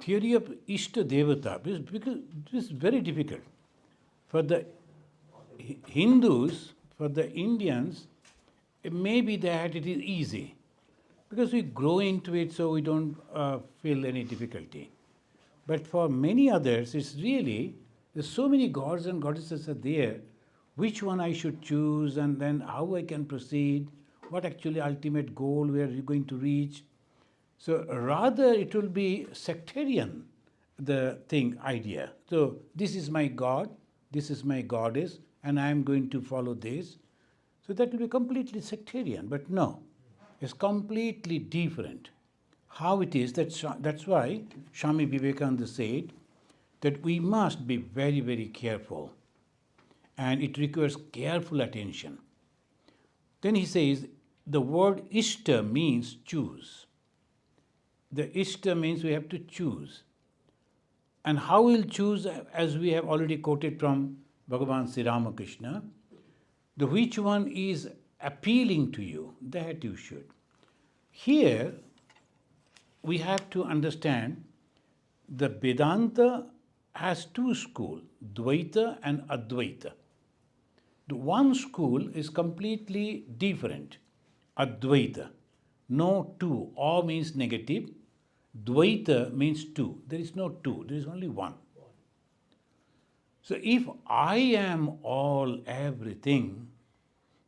theory of Ishta Devata, because this is very difficult. For the Hindus, for the Indians, it may be that it is easy because we grow into it, so we don't feel any difficulty. But for many others, it's really, there's so many gods and goddesses are there, which one I should choose, and then how I can proceed, what actually ultimate goal we are going to reach. So rather it will be sectarian, the thing, idea. So this is my God, this is my goddess, and I am going to follow this. So that will be completely sectarian, but no, it's completely different. How it is, that's why Swami Vivekananda said that we must be very, very careful, and it requires careful attention. Then he says, the word Ishta means choose. The Ishta means we have to choose. And how we'll choose, as we have already quoted from Bhagavan Sri Ramakrishna, the which one is appealing to you, that you should. Here, we have to understand the Vedanta has two schools, Dvaita and Advaita. The one school is completely different, Advaita. No two, A means negative, Dvaita means two. There is no two, there is only one. So if I am all everything,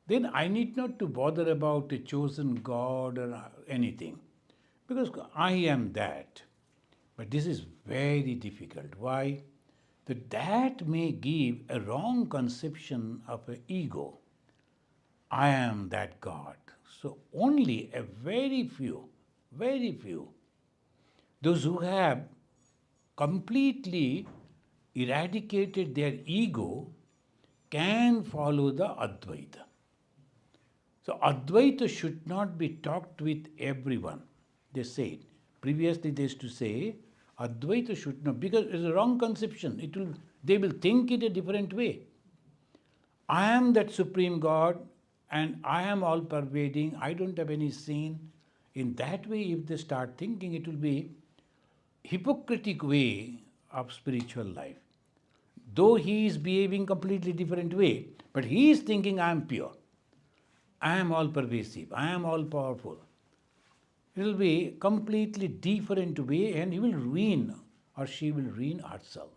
then I need not to bother about a chosen God or anything, because I am that. But this is very difficult. Why? That may give a wrong conception of an ego. I am that God. So only a very few, those who have completely eradicated their ego can follow the Advaita. So Advaita should not be talked with everyone. They said. Previously they used to say, Advaita should not, because it's a wrong conception. They will think it a different way. I am that supreme God and I am all pervading, I don't have any sin. In that way, if they start thinking, it will be hypocritic way of spiritual life. Though he is behaving completely different way, but he is thinking I am pure. I am all pervasive, I am all powerful. It will be completely different way, and he will ruin or she will ruin herself.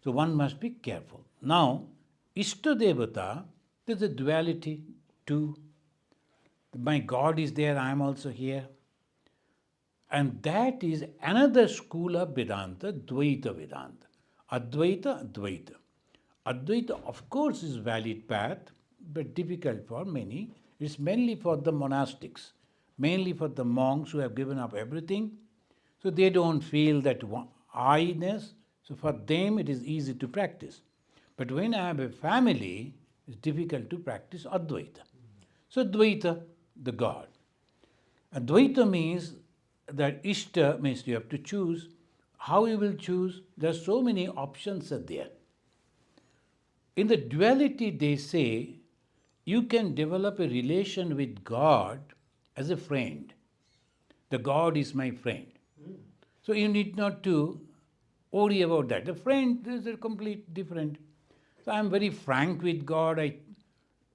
So one must be careful. Now, Ishta Devata, there is a duality too. My God is there, I am also here. And that is another school of Vedanta, Dvaita Vedanta. Advaita, Advaita. Advaita, of course, is valid path, but difficult for many. It's mainly for the monastics, mainly for the monks who have given up everything. So they don't feel that I-ness. So for them, it is easy to practice. But when I have a family, it's difficult to practice Advaita. So Dvaita, the God. Advaita means that Ishta means you have to choose. How you will choose? There are so many options are there. In the duality, they say, you can develop a relation with God as a friend. The God is my friend. So you need not to worry about that. The friend is a complete different. So I am very frank with God. I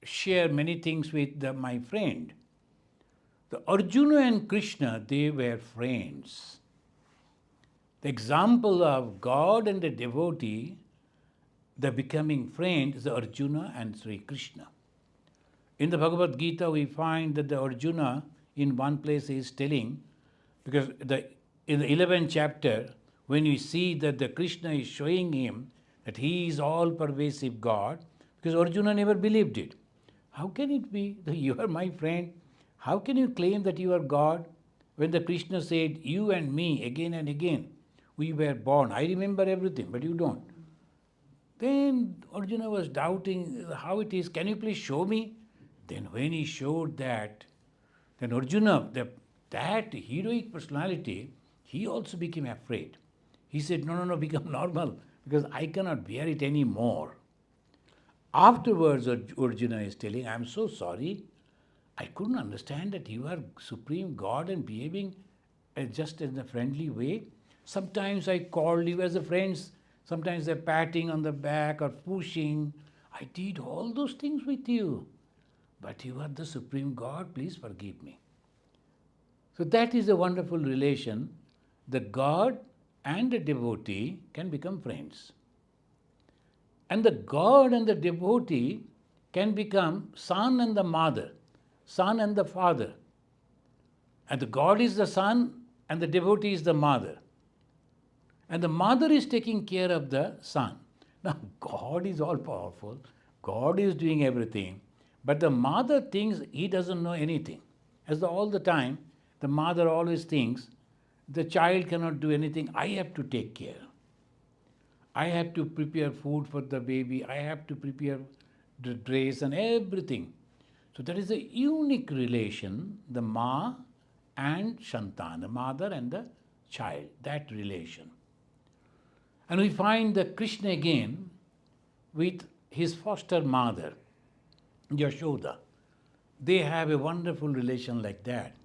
share many things with my friend. The Arjuna and Krishna, they were friends. The example of God and the devotee, the becoming friend, is the Arjuna and Sri Krishna. In the Bhagavad Gita, we find that the Arjuna, in one place, is telling, because in the 11th chapter, when we see that the Krishna is showing him that he is all-pervasive God, because Arjuna never believed it. How can it be that you are my friend? How can you claim that you are God? When the Krishna said, you and me, again and again, we were born. I remember everything, but you don't. Then Arjuna was doubting how it is. Can you please show me? Then when he showed that, then Arjuna, that heroic personality, he also became afraid. He said, no, become normal, because I cannot bear it anymore. Afterwards, Arjuna is telling, I am so sorry. I couldn't understand that you are Supreme God and behaving just in a friendly way. Sometimes I called you as a friend. Sometimes they're patting on the back or pushing. I did all those things with you. But you are the Supreme God, please forgive me. So that is a wonderful relation. The God and the devotee can become friends. And the God and the devotee can become son and the mother, son and the father. And the God is the son and the devotee is the mother. And the mother is taking care of the son. Now, God is all powerful. God is doing everything. But the mother thinks he doesn't know anything. All the time, the mother always thinks the child cannot do anything. I have to take care. I have to prepare food for the baby. I have to prepare the dress and everything. So there is a unique relation, the Ma and Shantan, the mother and the child, that relation. And we find the Krishna again with his foster mother, Yashoda. They have a wonderful relation like that.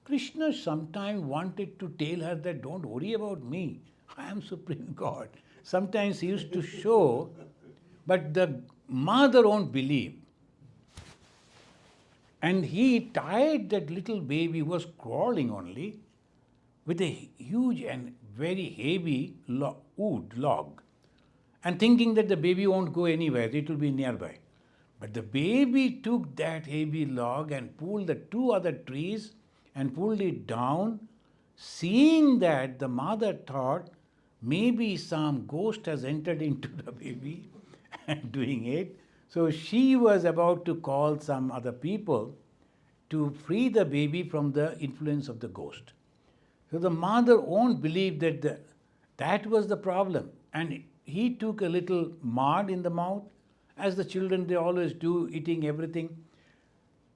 Krishna sometimes wanted to tell her that don't worry about me, I am Supreme God. Sometimes he used to show, but the mother won't believe. And he tied that little baby who was crawling only with a huge and very heavy wood log, and thinking that the baby won't go anywhere, it will be nearby. But the baby took that heavy log and pulled the two other trees and pulled it down. Seeing that, the mother thought maybe some ghost has entered into the baby and doing it. So she was about to call some other people to free the baby from the influence of the ghost. So the mother won't believe that that was the problem. And he took a little mud in the mouth, as the children they always do, eating everything.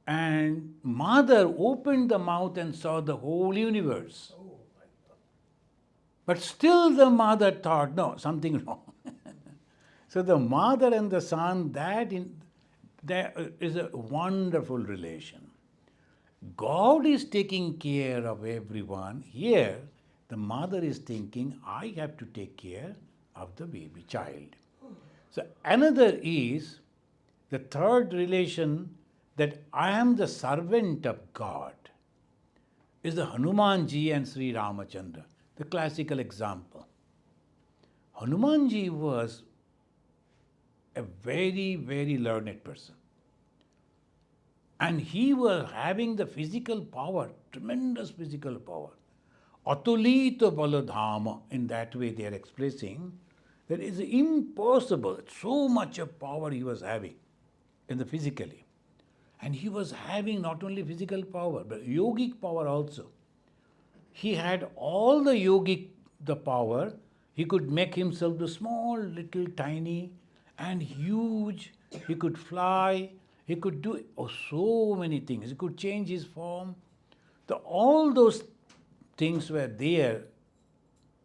And mother opened the mouth and saw the whole universe. But still the mother thought, no, something wrong. So the mother and the son, that is a wonderful relation. God is taking care of everyone. Here, the mother is thinking, I have to take care of the baby child. So another is the third relation, that I am the servant of God, is the Hanumanji and Sri Ramachandra, the classical example. Hanumanji was a very, very learned person. And he was having the physical power, tremendous physical power. Atulito baladhama, in that way they are expressing that it is impossible, so much of power he was having in the physically. And he was having not only physical power, but yogic power also. He had all the yogic, the power. He could make himself the small, little, tiny and huge. He could fly. He could do so many things. He could change his form. All those things were there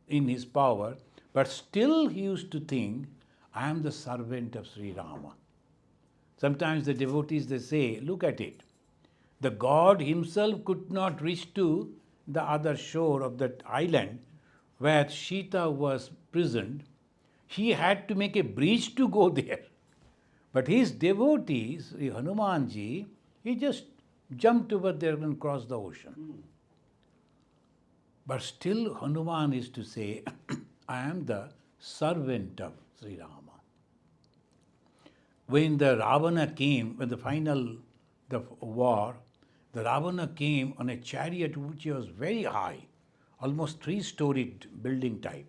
in his power, but still he used to think, I am the servant of Sri Rama. Sometimes the devotees, they say, look at it. The God himself could not reach to the other shore of that island where Sita was prisoned. He had to make a bridge to go there. But his devotees, Hanumanji, he just jumped over there and crossed the ocean. But still Hanuman is to say, I am the servant of Sri Rama. When the Ravana came, when the war, the Ravana came on a chariot which was very high, almost 3-storied building type.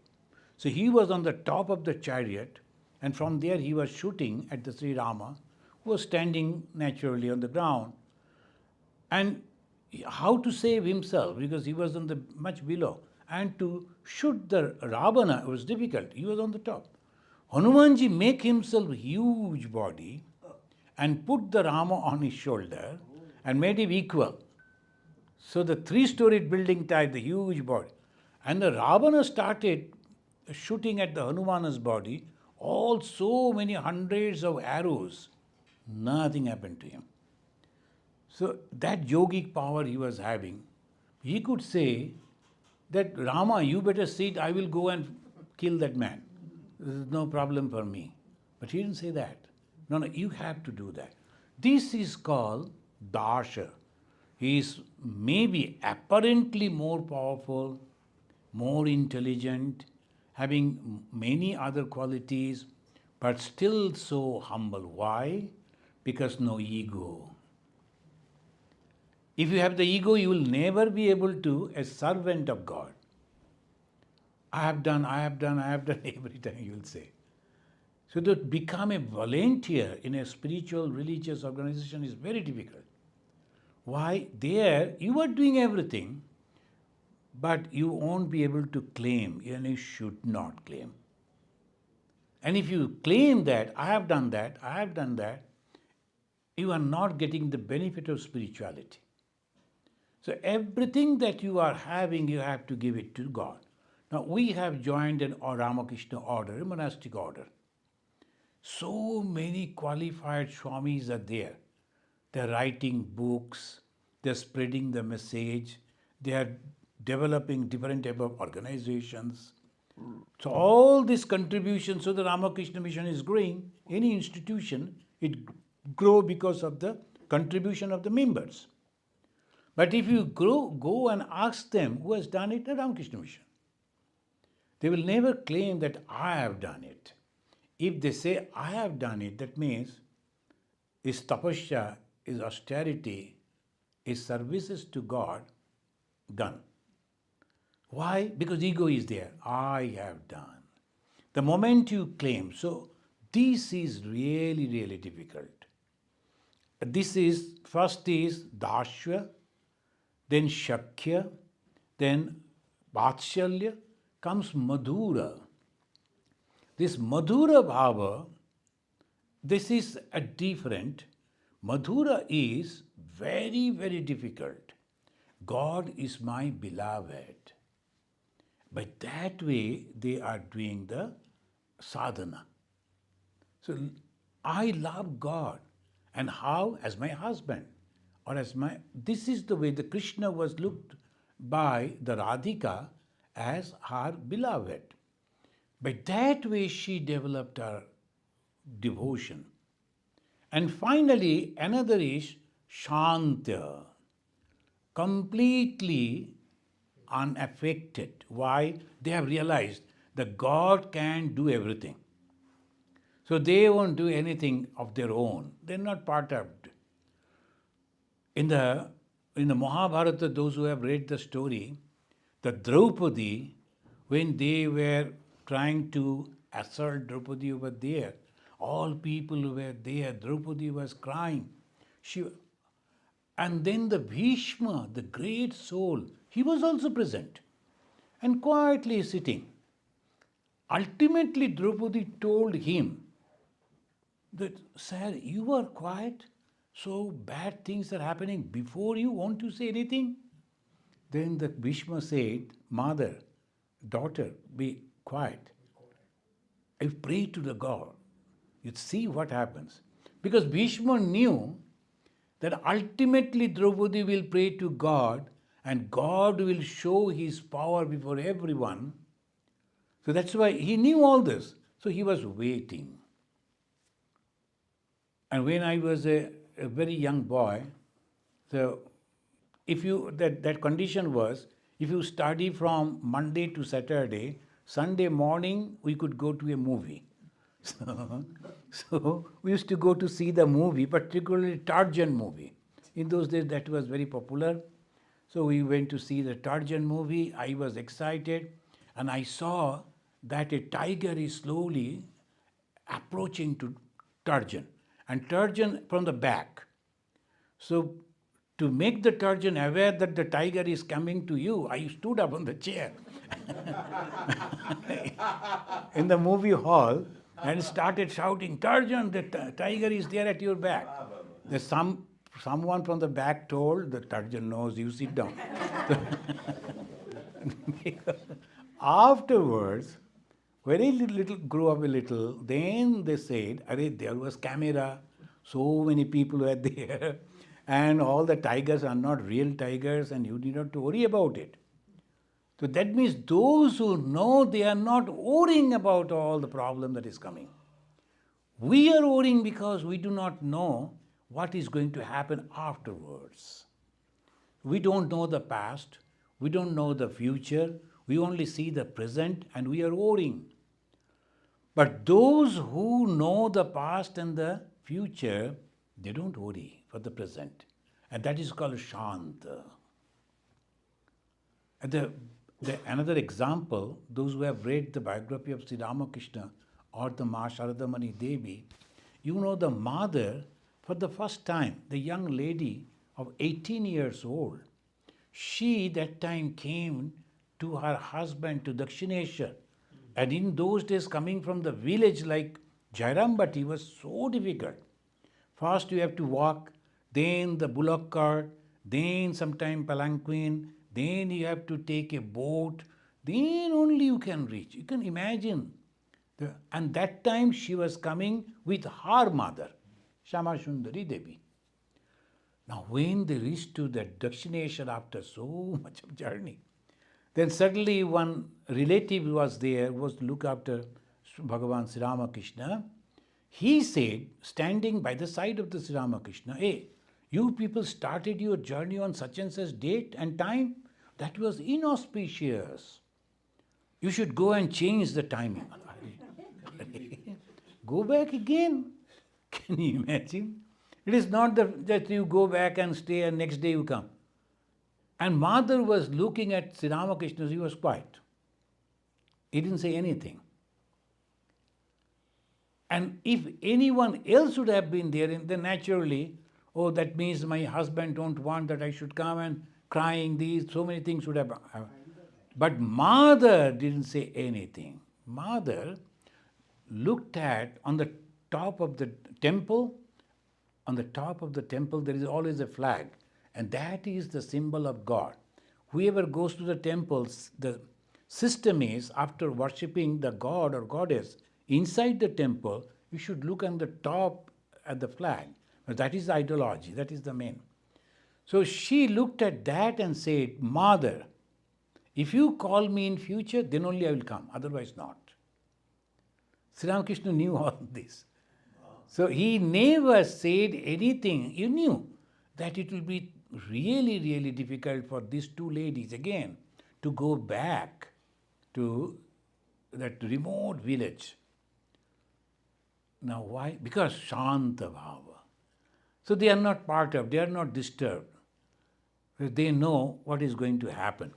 So he was on the top of the chariot, and from there he was shooting at the Sri Rama, who was standing naturally on the ground. And how to save himself, because he was on the much below, and to shoot the Ravana was difficult. He was on the top. Hanumanji make himself huge body and put the Rama on his shoulder and made him equal. So the 3-storied building type, the huge body. And the Ravana started shooting at the Hanuman's body, all so many hundreds of arrows. Nothing happened to him. So that yogic power he was having, he could say, that Rama, you better sit, I will go and kill that man. This is no problem for me. But he didn't say that. No, you have to do that. This is called Dasha. He is maybe apparently more powerful, more intelligent, having many other qualities, but still so humble. Why? Because no ego. If you have the ego, you will never be able to, a servant of God. I have done every time you will say. So to become a volunteer in a spiritual, religious organization is very difficult. Why? There you are doing everything, but you won't be able to claim, and you should not claim. And if you claim that, I have done that, you are not getting the benefit of spirituality. So everything that you are having, you have to give it to God. Now we have joined an Ramakrishna order, a monastic order. So many qualified Swamis are there. They are writing books, they are spreading the message, they are developing different type of organizations. So all these contributions, so the Ramakrishna mission is growing. Any institution, it grow because of the contribution of the members. But if you go and ask them who has done it, the Ramakrishna mission, they will never claim that I have done it. If they say I have done it, that means is tapasya, is austerity, is services to God done. Why? Because ego is there. I have done. The moment you claim, so this is really, really difficult. First is Dashya, then Shakya, then Vatshalya, comes Madhura. This Madhura Bhava, this is a different. Madhura is very, very difficult. God is my beloved. By that way, they are doing the sadhana. So I love God. And how? As my husband. Or as my... This is the way the Krishna was looked by the Radhika as her beloved. By that way, she developed her devotion. And finally, another is Shanta, completely unaffected. Why? They have realized that God can do everything. So they won't do anything of their own. They're not part of it. In the Mahabharata, those who have read the story, the Draupadi, when they were trying to assault Draupadi over there, all people who were there, Draupadi was crying. And then the Bhishma, the great soul, he was also present and quietly sitting. Ultimately, Draupadi told him that, sir, you are quiet, so bad things are happening before you want to say anything. Then the Bhishma said, mother, daughter, be quiet. I pray to the God. You see what happens. Because Bhishma knew that ultimately Draupadi will pray to God and God will show his power before everyone. So that's why he knew all this. So he was waiting. And when I was a very young boy, so that condition was, if you study from Monday to Saturday, Sunday morning we could go to a movie. So we used to go to see the movie, particularly Tarzan movie. In those days that was very popular. So we went to see the Tarzan movie. I was excited and I saw that a tiger is slowly approaching to Tarzan and Tarzan from the back. So to make the Tarzan aware that the tiger is coming to you, I stood up on the chair in the movie hall and started shouting, Tarzan, the tiger is there at your back. There's someone from the back told, the Tarzan knows, you sit down. Afterwards, very little grew up a little, then they said, there was camera, so many people were there, and all the tigers are not real tigers and you need not to worry about it. So that means those who know, they are not worrying about all the problem that is coming. We are worrying because we do not know what is going to happen afterwards. We don't know the past, we don't know the future, we only see the present and we are worrying. But those who know the past and the future, they don't worry for the present. And that is called Shanta. And another example, those who have read the biography of Sri Ramakrishna or the Ma Sharadamani Devi, you know the mother, for the first time, the young lady of 18 years old, she that time came to her husband to Dakshineshwar. And in those days, coming from the village like Jairambati was so difficult. First you have to walk, then the bullock cart, then sometime palanquin, then you have to take a boat, then only you can reach. You can imagine. And that time she was coming with her mother, Shama Sundari Devi. Now when they reached to that Dakshineshwar after so much of journey, then suddenly one relative was there, was to look after Bhagavan Sri Ramakrishna. He said, standing by the side of the Sri Ramakrishna, hey, you people started your journey on such and such date and time? That was inauspicious. You should go and change the timing. Go back again. Can you imagine? It is not that you go back and stay and next day you come. And mother was looking at Sri Ramakrishna, he was quiet. He didn't say anything. And if anyone else would have been there, then naturally, oh, that means my husband don't want that I should come, and crying, these, so many things would have. But mother didn't say anything. Mother looked at, on the top of the temple, there is always a flag. And that is the symbol of God. Whoever goes to the temples, the system is, after worshipping the god or goddess inside the temple, you should look on the top at the flag. That is the ideology, that is the main. So she looked at that and said, Mother, if you call me in future, then only I will come, otherwise not. Sri Ramakrishna knew all this. So he never said anything. You knew that it will be really, really difficult for these two ladies again to go back to that remote village. Now why? Because Shanta Bhava. So they are not they are not disturbed. They know what is going to happen.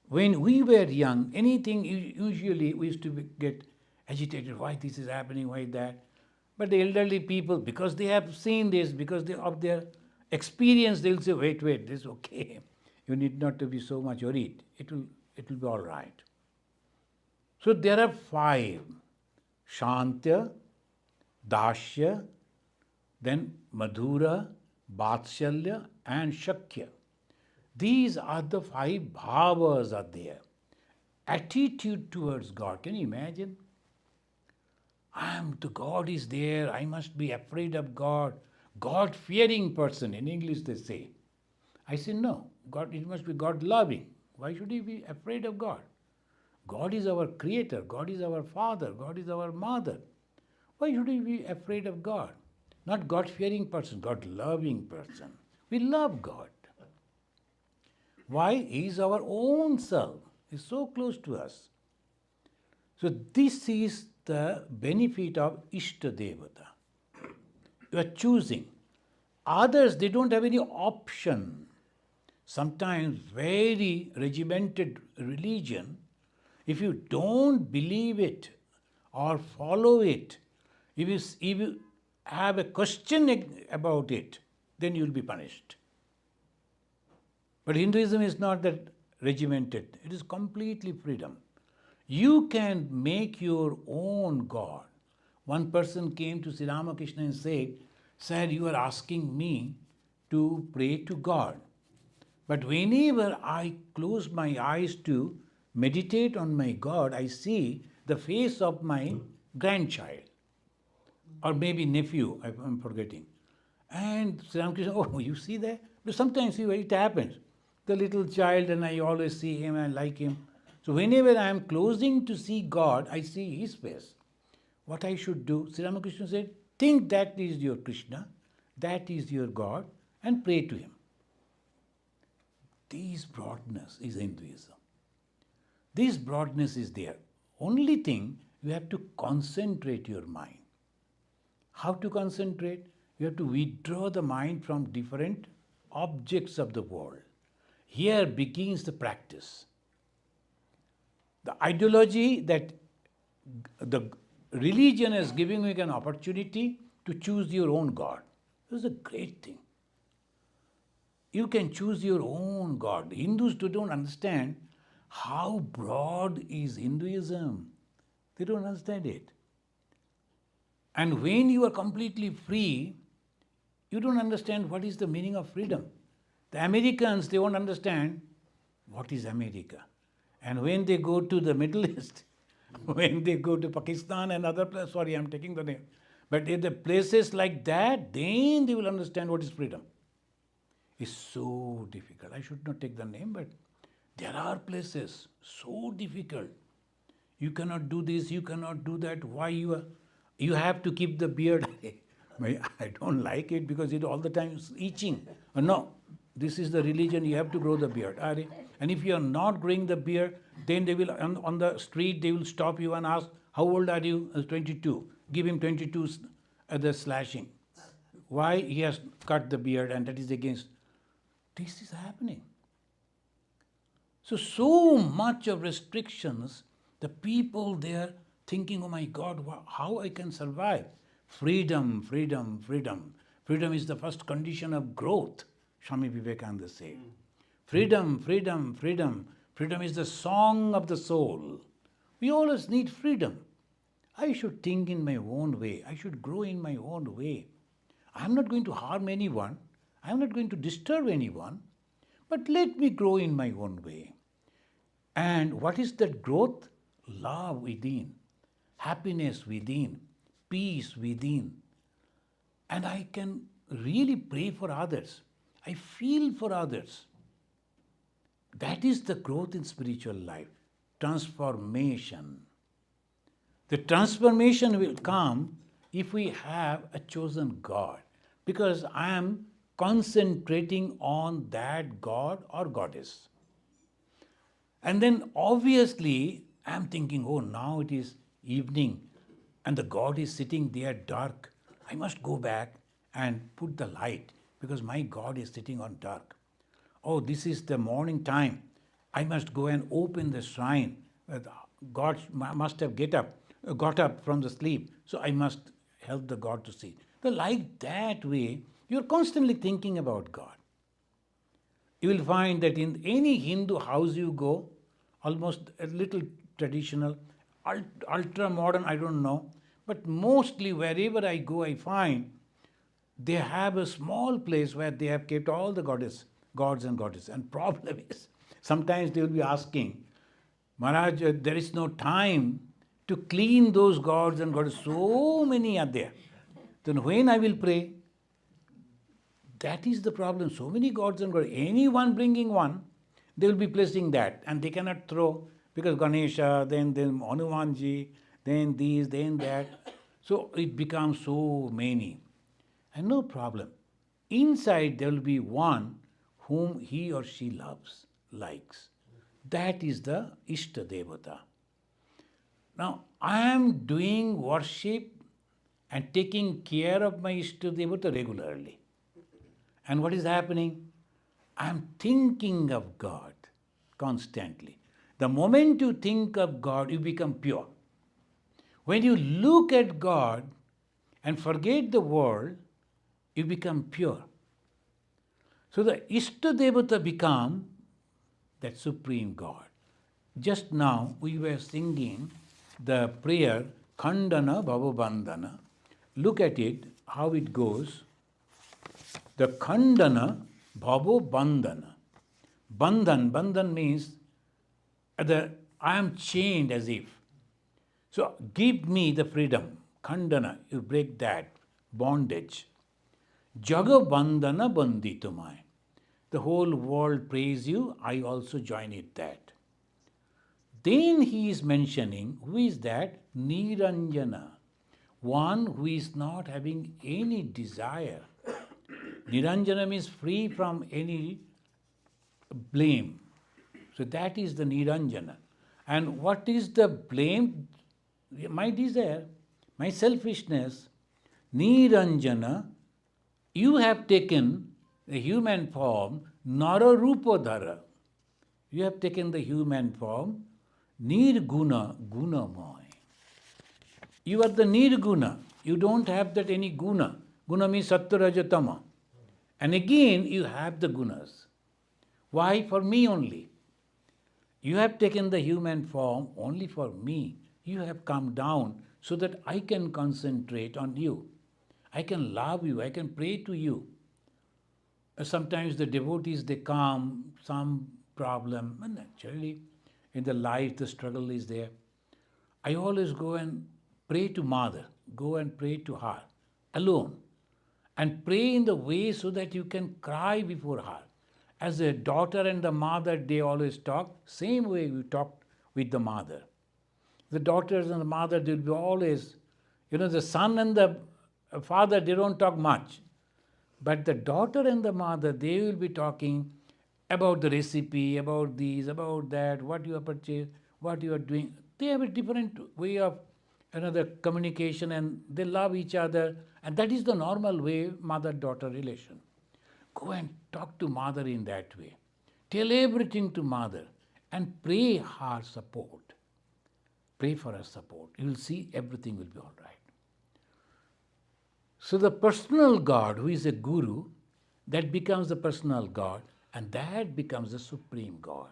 When we were young, anything, usually we used to get agitated, why this is happening, why that. But the elderly people, because they have seen this, because of their experience, they will say, wait, this is okay. You need not to be so much worried. It will be all right. So there are 5. Shantya, Dashya, then Madhura, Vatsalya and Shakya. These are the 5 bhavas are there. Attitude towards God. Can you imagine? The God is there, I must be afraid of God. God-fearing person, in English they say. I say, no, God, it must be God-loving. Why should he be afraid of God? God is our creator, God is our father, God is our mother. Why should we be afraid of God? Not God-fearing person, God-loving person. We love God. Why? He is our own self. He is so close to us. So this is the benefit of Ishta Devata. You are choosing. Others, they don't have any option. Sometimes very regimented religion, if you don't believe it or follow it, if you have a question about it, then you will be punished. But Hinduism is not that regimented. It is completely freedom. You can make your own God. One person came to Sri Ramakrishna and said, Sir, you are asking me to pray to God. But whenever I close my eyes to meditate on my God, I see the face of my grandchild. Or maybe nephew, I'm forgetting. And Sri Ramakrishna, oh, you see that? But sometimes it happens. The little child, and I always see him, I like him. So whenever I am closing to see God, I see His face. What I should do, Sri Ramakrishna said, think that is your Krishna, that is your God, and pray to Him. This broadness is Hinduism. This broadness is there. Only thing, you have to concentrate your mind. How to concentrate? You have to withdraw the mind from different objects of the world. Here begins the practice. The ideology that the religion is giving you an opportunity to choose your own God. This is a great thing. You can choose your own God. Hindus don't understand how broad is Hinduism. They don't understand it. And when you are completely free, you don't understand what is the meaning of freedom. The Americans, they won't understand what is America. And when they go to the Middle East, when they go to Pakistan and other places, sorry, I'm taking the name, but in the places like that, then they will understand what is freedom. It's so difficult. I should not take the name, but there are places so difficult. You cannot do this, you cannot do that. Why you have to keep the beard? I don't like it because it all the time is itching. No, this is the religion, you have to grow the beard. And if you are not growing the beard, then they will, on the street, they will stop you and ask, how old are you? 22. Give him 22 at the slashing. Why? He has cut the beard and that is against. This is happening. So much of restrictions, the people there thinking, oh my God, how I can survive? Freedom, freedom, freedom. Freedom is the first condition of growth, Swami Vivekananda said. Freedom, freedom, freedom. Freedom is the song of the soul. We always need freedom. I should think in my own way. I should grow in my own way. I'm not going to harm anyone. I'm not going to disturb anyone. But let me grow in my own way. And what is that growth? Love within, happiness within, peace within. And I can really pray for others. I feel for others. That is the growth in spiritual life. Transformation. The transformation will come if we have a chosen God. Because I am concentrating on that God or goddess. And then obviously I am thinking, oh, now it is evening and the God is sitting there dark. I must go back and put the light because my God is sitting on dark. Oh, this is the morning time. I must go and open the shrine. God must have got up from the sleep. So I must help the God to see. So like that way, you're constantly thinking about God. You will find that in any Hindu house you go, almost a little traditional, ultra modern, I don't know, but mostly wherever I go, I find they have a small place where they have kept all the gods and goddesses. And problem is, sometimes they will be asking, Maharaj, there is no time to clean those gods and goddesses. So many are there. Then when I will pray? That is the problem. So many gods and goddesses. Anyone bringing one, they will be placing that. And they cannot throw, because Ganesha, then Hanumanji, then this, then that. So it becomes so many. And no problem. Inside there will be one whom he or she loves, likes. That is the Ishta Devata. Now, I am doing worship and taking care of my Ishta Devata regularly. And what is happening? I am thinking of God constantly. The moment you think of God, you become pure. When you look at God and forget the world, you become pure. So the Ishta Devata become that supreme God. Just now we were singing the prayer Khandana Bhavabandhana. Look at it, how it goes. The Khandana Bhavabandhana. Bandhan means I am chained as if. So give me the freedom. Khandana, you break that bondage. Jagabandhana banditumai. The whole world praise you, I also join it that. Then he is mentioning, who is that? Niranjana, one who is not having any desire. Niranjana means free from any blame. So that is the Niranjana. And what is the blame? My desire, my selfishness. Niranjana, you have taken the human form, Nara Rupadhara. You have taken the human form, Nirguna, Gunamaya. You are the Nirguna. You don't have that any guna. Guna means Sattva, Raja, Tama. And again, you have the gunas. Why? For me only. You have taken the human form only for me. You have come down so that I can concentrate on you. I can love you. I can pray to you. Sometimes the devotees, they come, some problem, and naturally in the life the struggle is there. I always go and pray to Mother. Go and pray to her alone. And pray in the way so that you can cry before her. As a daughter and the mother, they always talk, same way we talk with the mother. The daughters and the mother, they'll be always, the son and the father, they don't talk much. But the daughter and the mother, they will be talking about the recipe, about this, about that, what you have purchased, what you are doing. They have a different way of another communication, and they love each other. And that is the normal way mother-daughter relation. Go and talk to mother in that way. Tell everything to mother and pray her support. Pray for her support. You will see everything will be all right. So the personal God, who is a guru, that becomes the personal God, and that becomes the supreme God.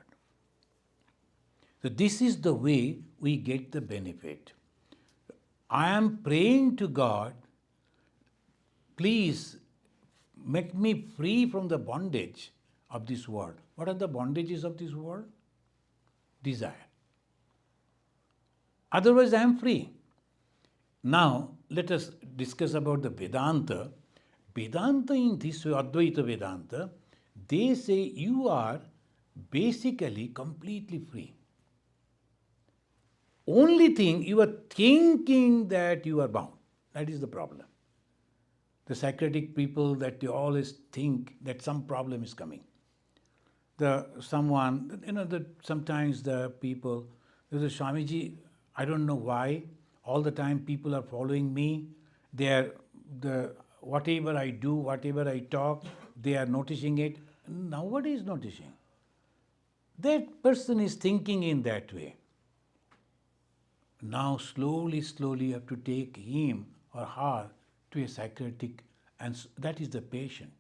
So this is the way we get the benefit. I am praying to God, please make me free from the bondage of this world. What are the bondages of this world? Desire. Otherwise, I am free. Now, let us discuss about the Vedanta. Vedanta in this way, Advaita Vedanta, they say you are basically completely free. Only thing, you are thinking that you are bound. That is the problem. The Socratic people, that they always think that some problem is coming. Sometimes the people, there's a Swamiji, I don't know why, all the time people are following me. Whatever I do, whatever I talk, they are noticing it. Nobody is noticing. That person is thinking in that way. Now slowly you have to take him or her to a psychiatric, and that is the patient.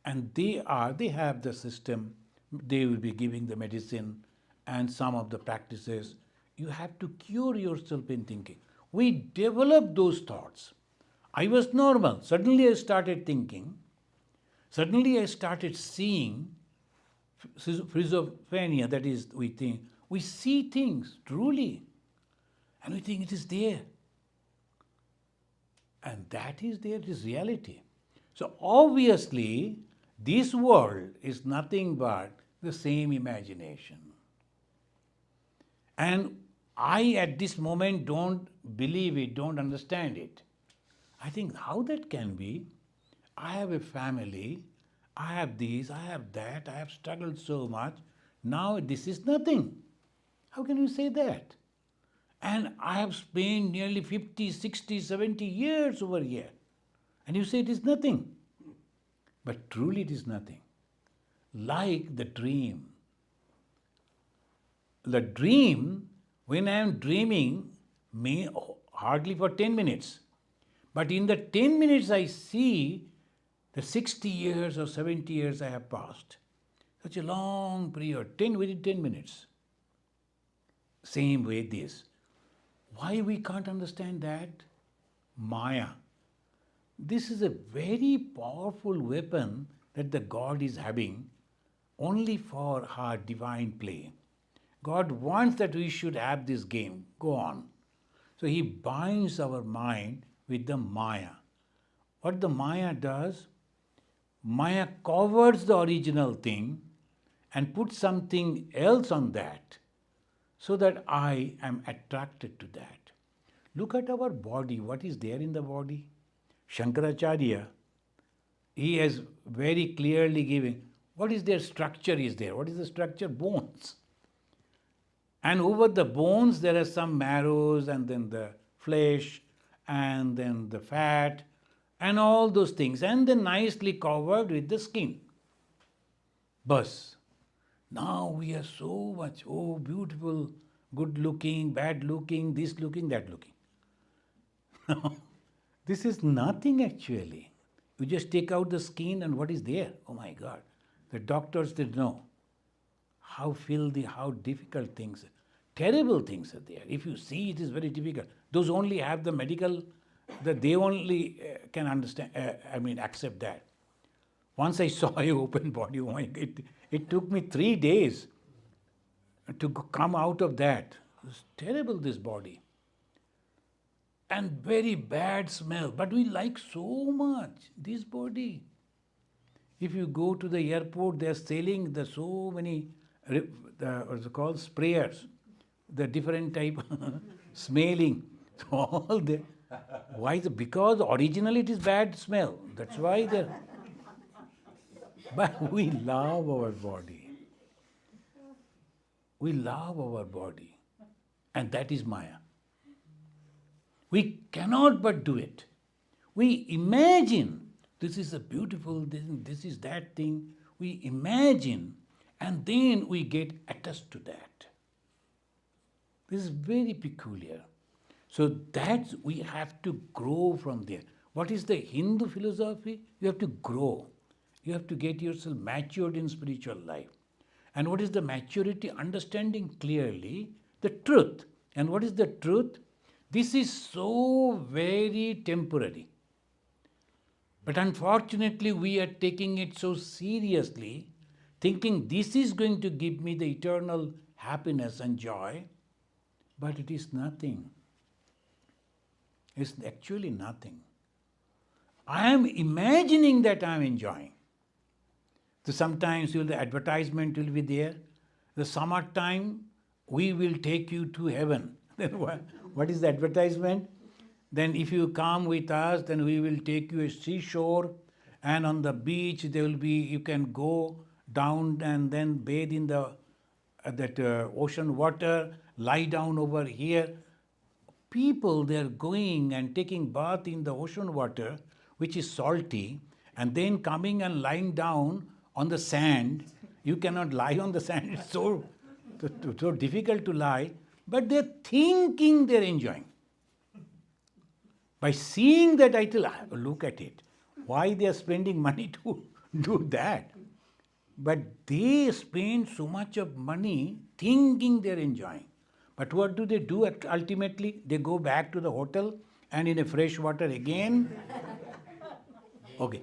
And they have the system, they will be giving the medicine and some of the practices. You have to cure yourself in thinking. We develop those thoughts. I was normal. Suddenly I started thinking. Suddenly I started seeing schizophrenia, that is, we see things truly. And we think it is there. And that is there, it is reality. So obviously, this world is nothing but the same imagination. And I, at this moment, don't believe it, don't understand it. I think how that can be? I have a family, I have this, I have that, I have struggled so much. Now this is nothing. How can you say that? And I have spent nearly 50, 60, 70 years over here. And you say it is nothing. But truly it is nothing. Like the dream. The dream, when I am dreaming, may hardly for 10 minutes. But in the 10 minutes I see the 60 years or 70 years I have passed. Such a long period, within 10 minutes. Same way this. Why we can't understand that? Maya. This is a very powerful weapon that the God is having only for her divine play. God wants that we should have this game. Go on. So He binds our mind with the Maya. What the Maya does? Maya covers the original thing and puts something else on that. so that I am attracted to that. Look at our body, what is there in the body? Shankaracharya, he has very clearly given what is their structure is there. What is the structure? Bones. And over the bones there are some marrows and then the flesh and then the fat and all those things and then nicely covered with the skin. Bus. Now we are so much, oh beautiful, good looking, bad looking, this looking, that looking. This is nothing actually. You just take out the skin and what is there? Oh my God. The doctors did know how filthy, how difficult things, terrible things are there. If you see, it is very difficult. Those only have the medical, that they only can understand, accept that. Once I saw a open body, oh my God, it took me 3 days to come out of that. It was terrible, this body. And very bad smell. But we like so much this body. If you go to the airport, they are selling the so many, what's it called, sprayers, the different type smelling. So all the, why? Because originally it is bad smell. That's why they. But we love our body. We love our body, and that is Maya. We cannot but do it. We imagine this is a beautiful thing, this is that thing. We imagine and then we get attached to that. This is very peculiar. So that we have to grow from there. What is the Hindu philosophy? You have to grow. You have to get yourself matured in spiritual life. And what is the maturity? Understanding clearly the truth. And what is the truth? This is so very temporary. But unfortunately, we are taking it so seriously, thinking this is going to give me the eternal happiness and joy, but it is nothing. It's actually nothing. I am imagining that I am enjoying. So sometimes the advertisement will be there. The summertime, we will take you to heaven. Then what is the advertisement? Then if you come with us, then we will take you a seashore, and on the beach there will be, you can go down and then bathe in the ocean water, lie down over here. People, they are going and taking bath in the ocean water, which is salty, and then coming and lying down on the sand. You cannot lie on the sand, it's so difficult to lie, but they're thinking they're enjoying. By seeing that, I tell, look at it. Why they are spending money to do that? But they spend so much of money thinking they're enjoying. But what do? Ultimately, they go back to the hotel and in a fresh water again. Okay.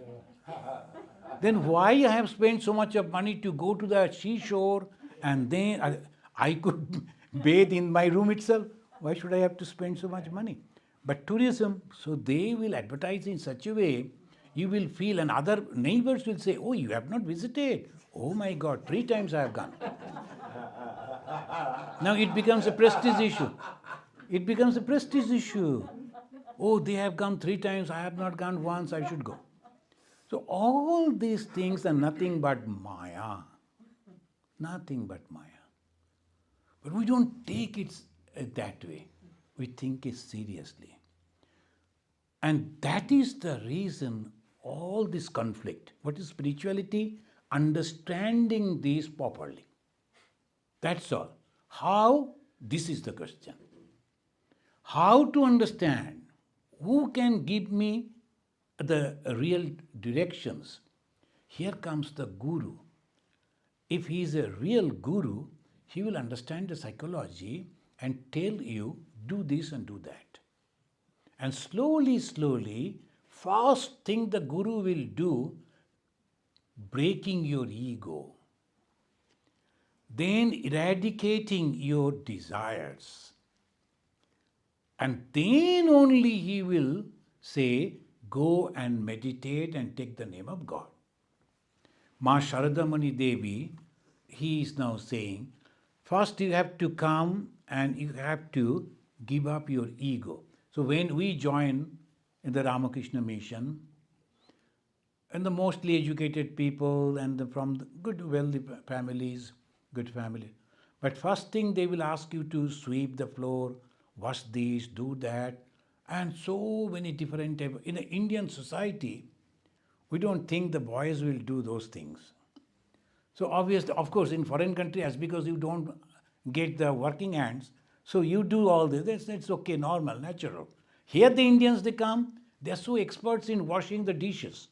Then why I have spent so much of money to go to the seashore and then I could bathe in my room itself? Why should I have to spend so much money? But tourism, so they will advertise in such a way, you will feel, and other neighbors will say, oh, you have not visited. Oh my God, 3 times I have gone. Now it becomes a prestige issue. It becomes a prestige issue. Oh, they have gone 3 times, I have not gone once, I should go. So all these things are nothing but Maya. Nothing but Maya. But we don't take it that way. We think it seriously. And that is the reason all this conflict. What is spirituality? Understanding this properly. That's all. How? This is the question. How to understand? Who can give me the real directions? Here comes the Guru. If he is a real Guru, he will understand the psychology and tell you, do this and do that. And slowly, first thing the Guru will do, breaking your ego. Then eradicating your desires. And then only he will say, go and meditate and take the name of God. Ma Sharadamani Devi, he is now saying, First, you have to come and you have to give up your ego. So when we join in the Ramakrishna mission, and the mostly educated people from the good wealthy families, good family. But first thing they will ask you to sweep the floor, wash this, do that, and so many different type. In the Indian society, we don't think the boys will do those things. So obviously, of course, in foreign country, as because you don't get the working hands, so you do all this. That's okay, normal, natural. Here the Indians, they come, they are so experts in washing the dishes.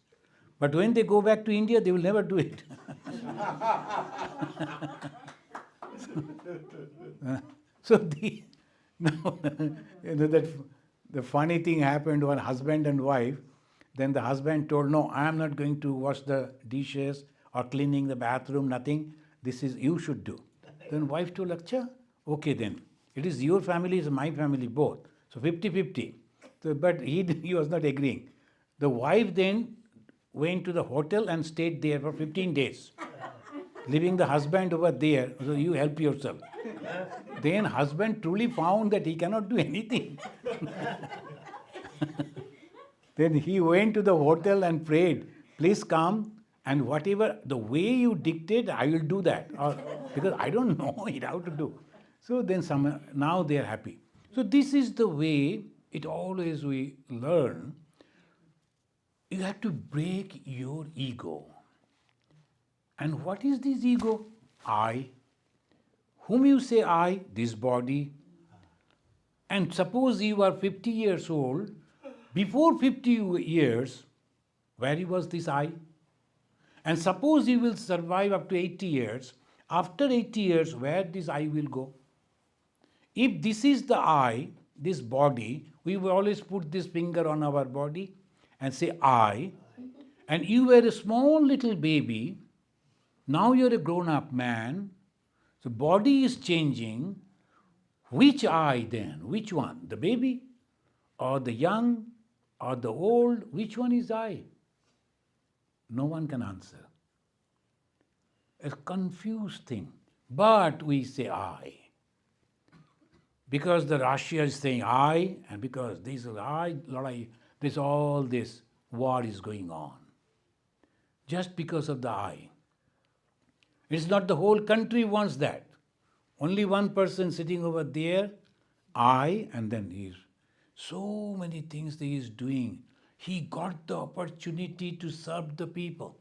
But when they go back to India, they will never do it. So now, that the funny thing happened, one husband and wife. Then the husband told, "No, I am not going to wash the dishes or cleaning the bathroom. Nothing. This is you should do." Then wife told, "Acha, okay then. It is your family, it's my family, both. So 50-50. So, but he was not agreeing. The wife then went to the hotel and stayed there for 15 days, leaving the husband over there. So you help yourself. Then husband truly found that he cannot do anything. Then he went to the hotel and prayed, "Please come, and whatever the way you dictate, I will do that, because I don't know it how to do." So then now they are happy. So this is the way it always we learn. You have to break your ego. And what is this ego? I. Whom you say I? This body. And suppose you are 50 years old, before 50 years, where was this I? And suppose you will survive up to 80 years, after 80 years, where this I will go? If this is the I, this body, we will always put this finger on our body and say I, and you were a small little baby, now you're a grown-up man, so body is changing. Which I then? Which one? The baby or the young or the old? Which one is I? No one can answer. A confused thing. But we say I. Because the Russia is saying I, and because this is I, there's all this war is going on. Just because of the I. It's not the whole country wants that. Only one person sitting over there, I, and then he's so many things that he is doing. He got the opportunity to serve the people.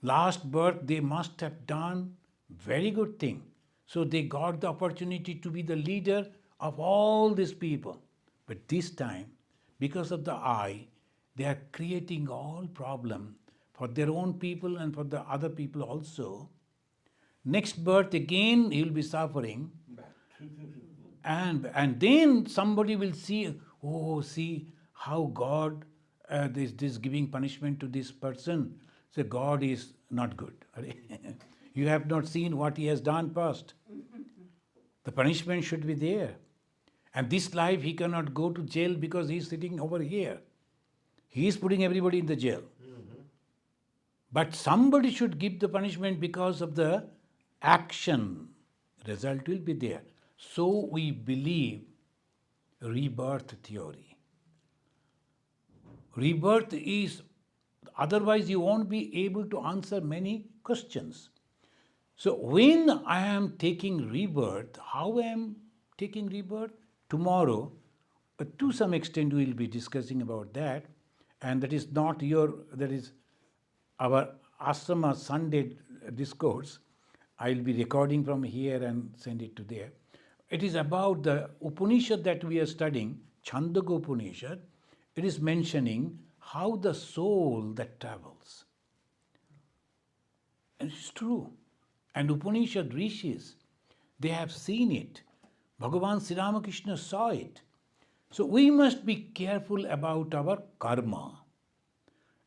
Last birth, they must have done very good thing. So they got the opportunity to be the leader of all these people. But this time, because of the I, they are creating all problem for their own people and for the other people also. Next birth again he will be suffering. And then somebody will see, oh, see how God this giving punishment to this person. So God is not good. You have not seen what he has done past. The punishment should be there. And this life he cannot go to jail because he is sitting over here. He is putting everybody in the jail. But somebody should give the punishment because of the action. Result will be there. So we believe rebirth theory. Rebirth is, otherwise you won't be able to answer many questions. So when I am taking rebirth, how I am taking rebirth? Tomorrow, to some extent we will be discussing about that, and that is not that is our ashrama Sunday discourse. I will be recording from here and send it to there. It is about the Upanishad that we are studying, Chandogya Upanishad. It is mentioning how the soul that travels. And it's true. And Upanishad rishis, they have seen it. Bhagavan Sri Ramakrishna saw it. So we must be careful about our karma.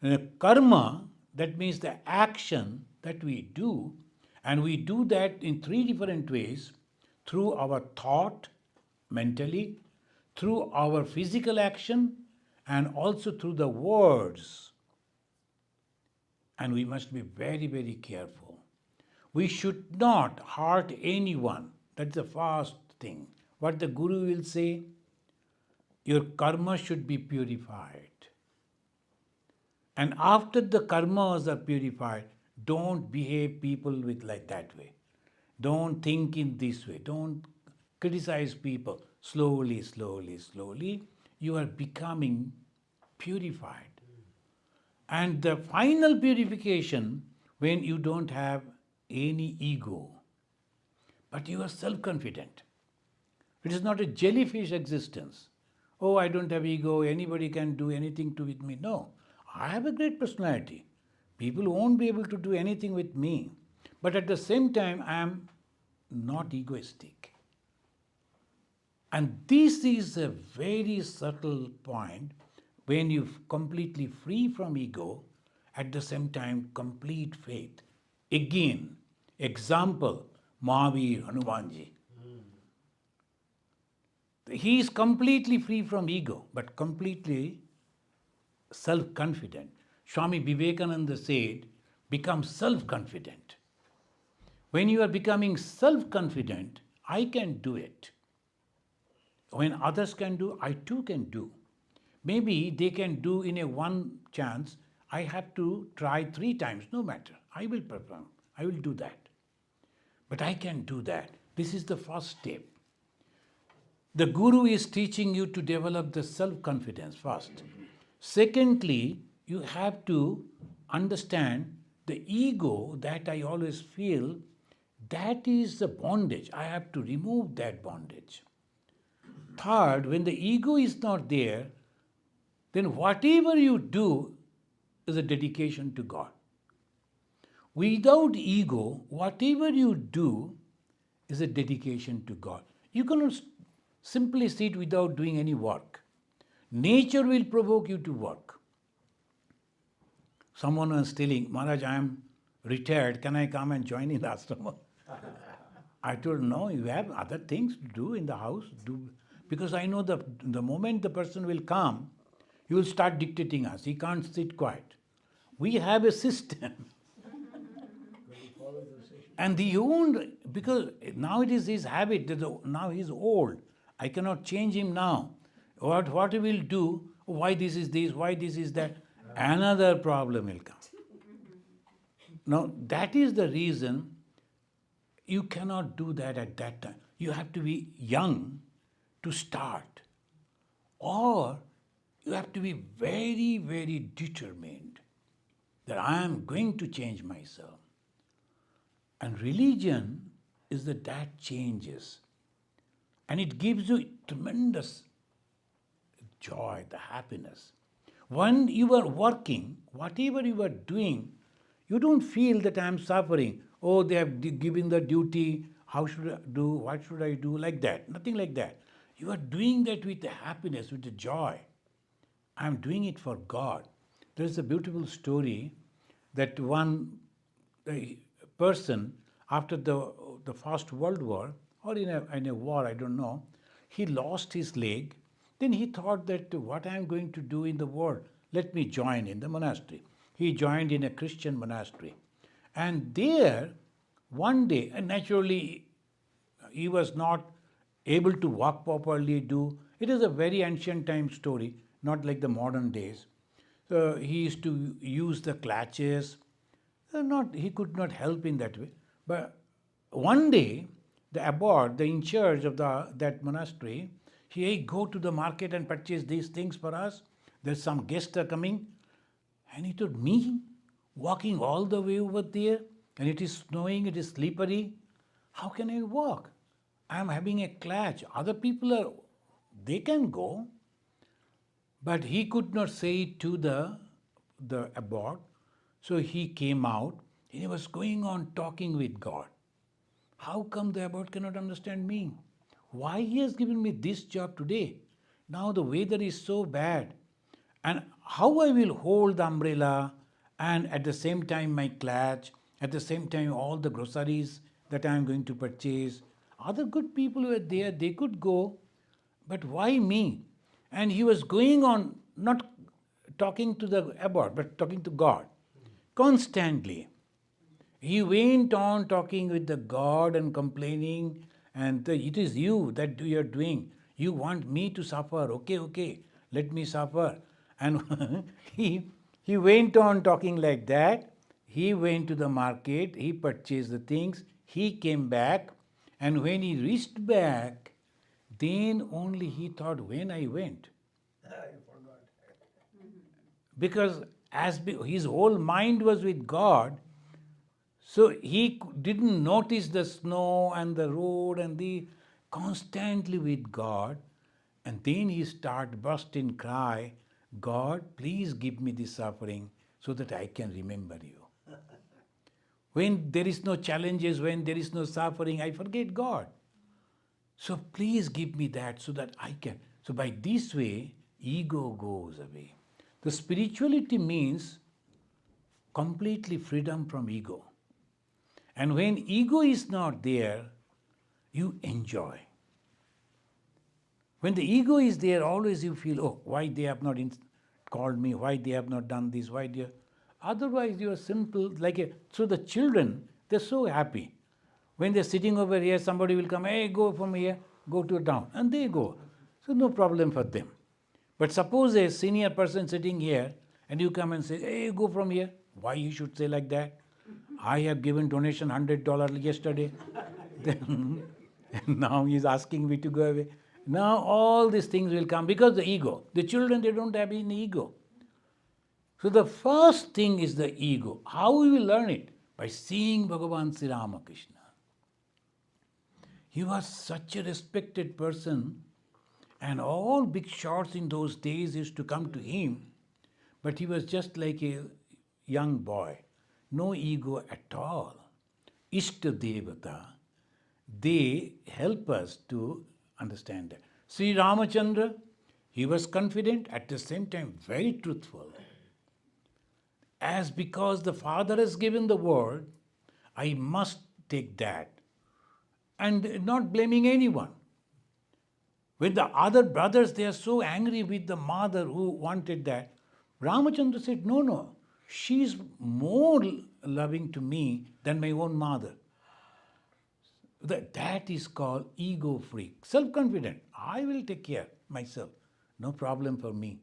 And karma, that means the action that we do, and we do that in 3 different ways: through our thought, mentally, through our physical action, and also through the words. And we must be very, very careful. We should not hurt anyone. That's the first thing. What the Guru will say, your karma should be purified. And after the karmas are purified, don't behave people with like that way. Don't think in this way. Don't criticize people. Slowly, slowly, slowly, you are becoming purified. And the final purification, when you don't have any ego, but you are self-confident. It is not a jellyfish existence. Oh, I don't have ego, anybody can do anything to with me. No, I have a great personality. People won't be able to do anything with me. But at the same time, I am not egoistic. And this is a very subtle point when you're completely free from ego, at the same time, complete faith. Again, example, Mahavir, Hanumanji. He is completely free from ego, but completely self-confident. Swami Vivekananda said, become self-confident. When you are becoming self-confident, I can do it. When others can do, I too can do. Maybe they can do in a one chance, I have to try 3 times, no matter. I will perform, I will do that. But I can do that. This is the first step. The Guru is teaching you to develop the self-confidence first. Secondly, you have to understand the ego that I always feel, that is the bondage. I have to remove that bondage. Third, when the ego is not there, then whatever you do is a dedication to God. Without ego, whatever you do is a dedication to God. You cannot simply sit without doing any work. Nature will provoke you to work. Someone was telling, Maharaj, I am retired, can I come and join in the ashrama? I told, no, you have other things to do in the house. Because I know the moment the person will come, he will start dictating us. He can't sit quiet. We have a system. And the own, because now it is his habit, now he is old. I cannot change him now. What he will do, why this is this, why this is that, another problem will come. Now, that is the reason you cannot do that at that time. You have to be young to start. Or you have to be very, very determined that I am going to change myself. And religion is that changes. And it gives you tremendous joy, the happiness. When you are working, whatever you are doing, you don't feel that I am suffering. Oh, they have given the duty, how should I do, what should I do, like that. Nothing like that. You are doing that with the happiness, with the joy. I am doing it for God. There is a beautiful story that one person, after the First World War, or in a war, I don't know, he lost his leg. Then he thought that what I am going to do in the world, let me join in the monastery. He joined in a Christian monastery. And there, one day, and naturally, he was not able to walk properly, it is a very ancient time story, not like the modern days. So he used to use the clutches. He could not help in that way. But one day, the abbot, the in charge of that monastery, he go to the market and purchase these things for us. There's some guests are coming. And he told me, walking all the way over there, and it is snowing, it is slippery. How can I walk? I am having a clutch. Other people they can go. But he could not say it to the abbot. So he came out. He was going on talking with God. How come the abbot cannot understand me? Why he has given me this job today? Now the weather is so bad. And how I will hold the umbrella and at the same time my clutch, at the same time all the groceries that I am going to purchase. Other good people were there, they could go. But why me? And he was going on, not talking to the abbot, but talking to God constantly. He went on talking with the God and complaining, and it is you that you are doing. You want me to suffer. Okay, okay, let me suffer. And he went on talking like that. He went to the market, he purchased the things, he came back, and when he reached back, then only he thought, when I went. Because his whole mind was with God, so he didn't notice the snow and the road and the constantly with God. And then he start burst in cry, God, please give me this suffering so that I can remember you. When there is no challenges, when there is no suffering, I forget God. So please give me that so that I can. So by this way, ego goes away. The spirituality means completely freedom from ego. And when ego is not there, you enjoy. When the ego is there, always you feel, oh, why they have not called me, why they have not done this, why they. Otherwise, you are simple, so the children, they're so happy. When they're sitting over here, somebody will come, hey, go from here, go to town, and they go. So no problem for them. But suppose a senior person sitting here, and you come and say, hey, go from here. Why you should say like that? I have given donation $100 yesterday. Then now he's asking me to go away. Now all these things will come because the ego. The children, they don't have any ego. So the first thing is the ego. How we will learn it? By seeing Bhagavan Sri Ramakrishna. He was such a respected person, and all big shots in those days used to come to him, but he was just like a young boy. No ego at all. Ishta Devata, they help us to understand that. Sri Ramachandra, he was confident, at the same time very truthful. As because the Father has given the word, I must take that. And not blaming anyone. When the other brothers, they are so angry with the mother who wanted that, Ramachandra said, no, no, she is more loving to me than my own mother. That is called ego free, self-confident. I will take care myself. No problem for me.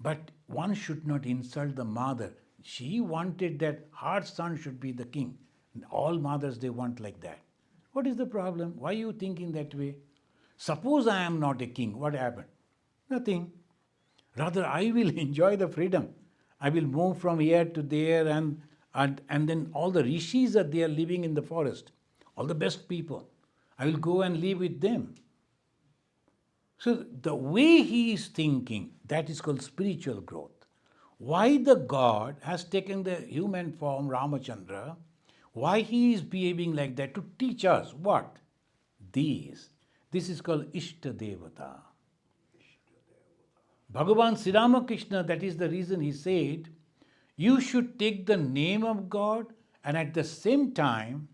But one should not insult the mother. She wanted that her son should be the king. All mothers, they want like that. What is the problem? Why are you thinking that way? Suppose I am not a king, what happened? Nothing. Rather, I will enjoy the freedom. I will move from here to there, and then all the rishis are there living in the forest. All the best people. I will go and live with them. So the way he is thinking, that is called spiritual growth. Why the God has taken the human form, Ramachandra, why he is behaving like that? To teach us what? These. This is called Ishta Devata. Bhagavan Sri Ramakrishna, that is the reason he said, you should take the name of God and at the same time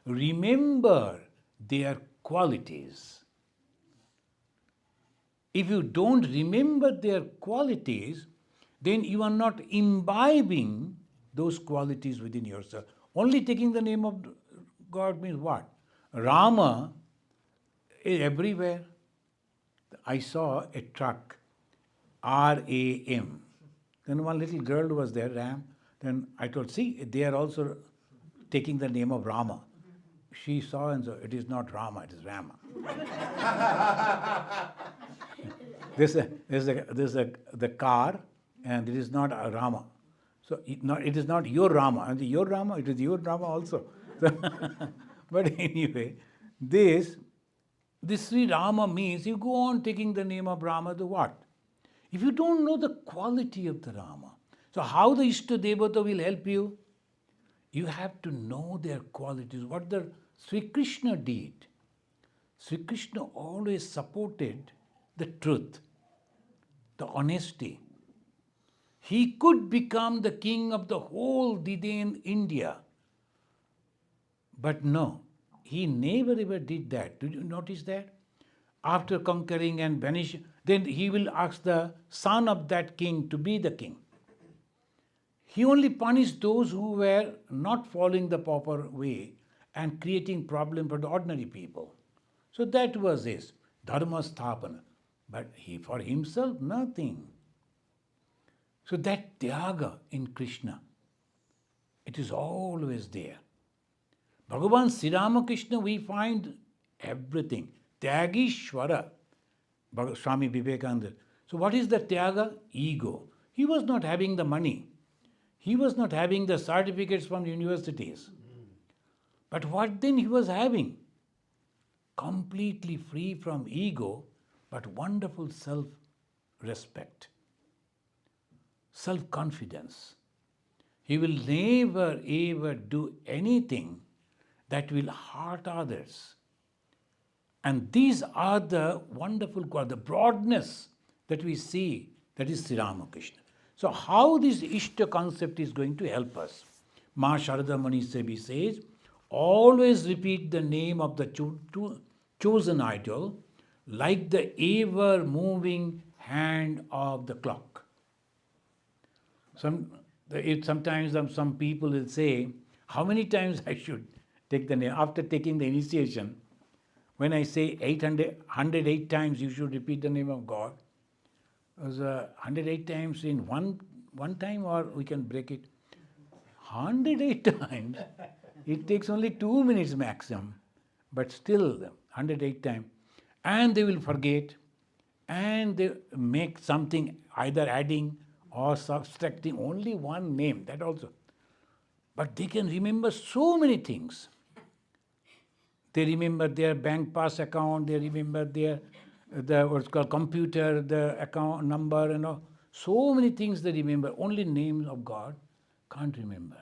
remember their qualities. If you don't remember their qualities, then you are not imbibing those qualities within yourself. Only taking the name of God means what? Rama is everywhere. I saw a truck, RAM. Then one little girl was there, Ram. Then I told, see, they are also taking the name of Rama. She saw and said, it is not Rama, it is Rama. There's the car, and it is not a Rama. So it is not your Rama. And your Rama, it is your Rama also. But anyway, this Sri Rama means you go on taking the name of Rama, the what? If you don't know the quality of the Rama, so how the Ishta Devata will help you? You have to know their qualities. What the Sri Krishna did. Sri Krishna always supported the truth, the honesty. He could become the king of the whole Didain India. But no, he never ever did that. Did you notice that? After conquering and banishing, then he will ask the son of that king to be the king. He only punished those who were not following the proper way and creating problem for the ordinary people. So that was his dharma sthapana. But he, for himself, nothing. So that tyaga in Krishna, it is always there. Bhagavan Sri Ramakrishna, we find everything. Tyagishwara, Swami Vivekananda. So what is the tyaga? Ego. He was not having the money. He was not having the certificates from universities. But what then he was having? Completely free from ego, but wonderful self-respect, self-confidence. He will never ever do anything that will hurt others. And these are the wonderful qualities, the broadness that we see, that is Sri Ramakrishna. So how this Ishta concept is going to help us? Ma Sharada Mani Sebi says, always repeat the name of the chosen idol like the ever-moving hand of the clock. Sometimes some people will say, how many times I should take the name? After taking the initiation, when I say 108 times you should repeat the name of God, it was 108 times in one time, or we can break it. 108 times. It takes only 2 minutes maximum, but still 108 times. And they will forget, and they make something, either adding or subtracting only one name, that also. But they can remember so many things. They remember their bank pass account, they remember the what's called computer, the account number, and all. So many things they remember. Only names of God can't remember.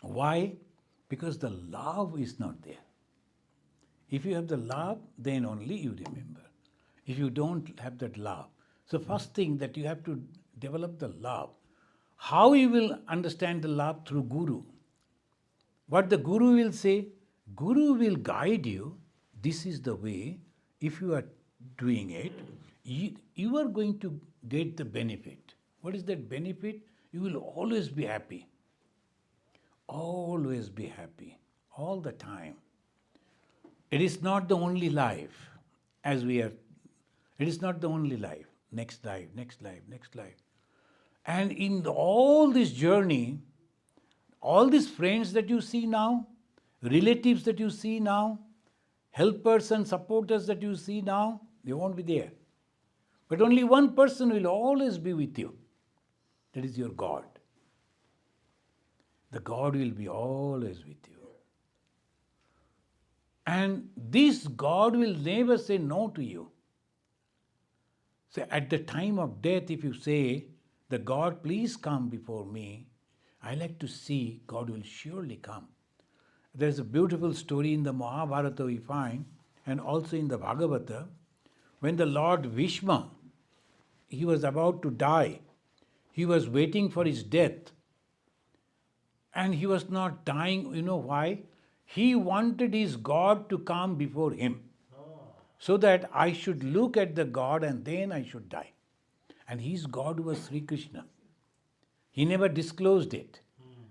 Why? Because the love is not there. If you have the love, then only you remember. If you don't have that love. So first thing that you have to develop the love. How you will understand the love? Through Guru. What the Guru will say? Guru will guide you. This is the way. If you are doing it, you are going to get the benefit. What is that benefit? You will always be happy. Always be happy. All the time. It is not the only life, as we are. It is not the only life. Next life, next life, next life. And in all this journey, all these friends that you see now, relatives that you see now, helpers and supporters that you see now, they won't be there. But only one person will always be with you. That is your God. The God will be always with you. And this God will never say no to you. So at the time of death, if you say, the God, please come before me, I like to see, God will surely come. There's a beautiful story in the Mahabharata we find, and also in the Bhagavata, when the Lord Vishma, he was about to die. He was waiting for his death. And he was not dying. You know why? He wanted his God to come before him. So that I should look at the God and then I should die. And his God was Sri Krishna. He never disclosed it.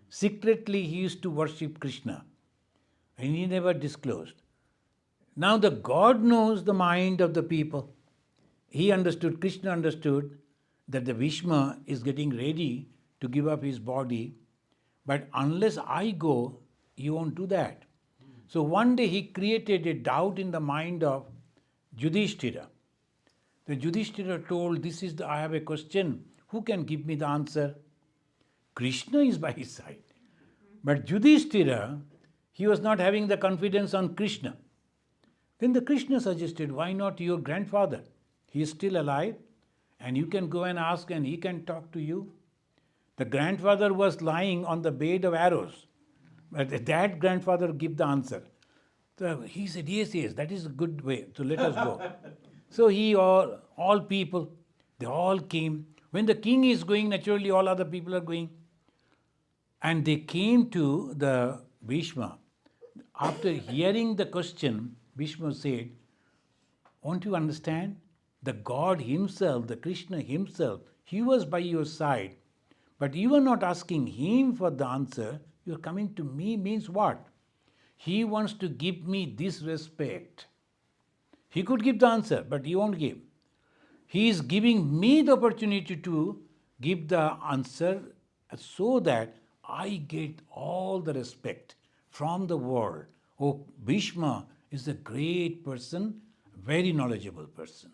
Secretly he used to worship Krishna. And he never disclosed. Now the God knows the mind of the people. He understood, Krishna understood that the Vishma is getting ready to give up his body. But unless I go, he won't do that. So one day he created a doubt in the mind of Yudhishthira. The Yudhishthira told, I have a question. Who can give me the answer? Krishna is by his side. But Yudhishthira, he was not having the confidence on Krishna. Then the Krishna suggested, why not your grandfather? He is still alive and you can go and ask and he can talk to you. The grandfather was lying on the bed of arrows. But that grandfather give the answer. So he said, yes, that is a good way. So let us go. So all people, they all came. When the king is going, naturally all other people are going. And they came to the Bhishma. After hearing the question, Bhishma said, won't you understand? The God himself, the Krishna himself, he was by your side. But you are not asking him for the answer. You are coming to me means what? He wants to give me this respect. He could give the answer, but he won't give. He is giving me the opportunity to give the answer so that I get all the respect from the world. Oh, Bhishma is a great person, very knowledgeable person.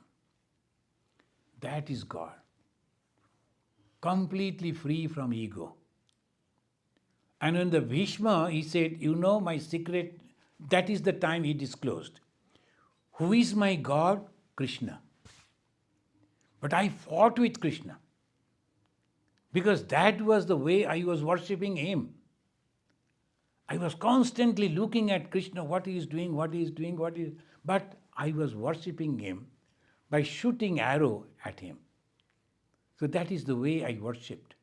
That is God. Completely free from ego. And when the Bhishma, he said, you know my secret, that is the time he disclosed. Who is my God? Krishna. But I fought with Krishna because that was the way I was worshipping him. I was constantly looking at Krishna, what he is doing, but I was worshipping him by shooting arrow at him. So that is the way I worshipped.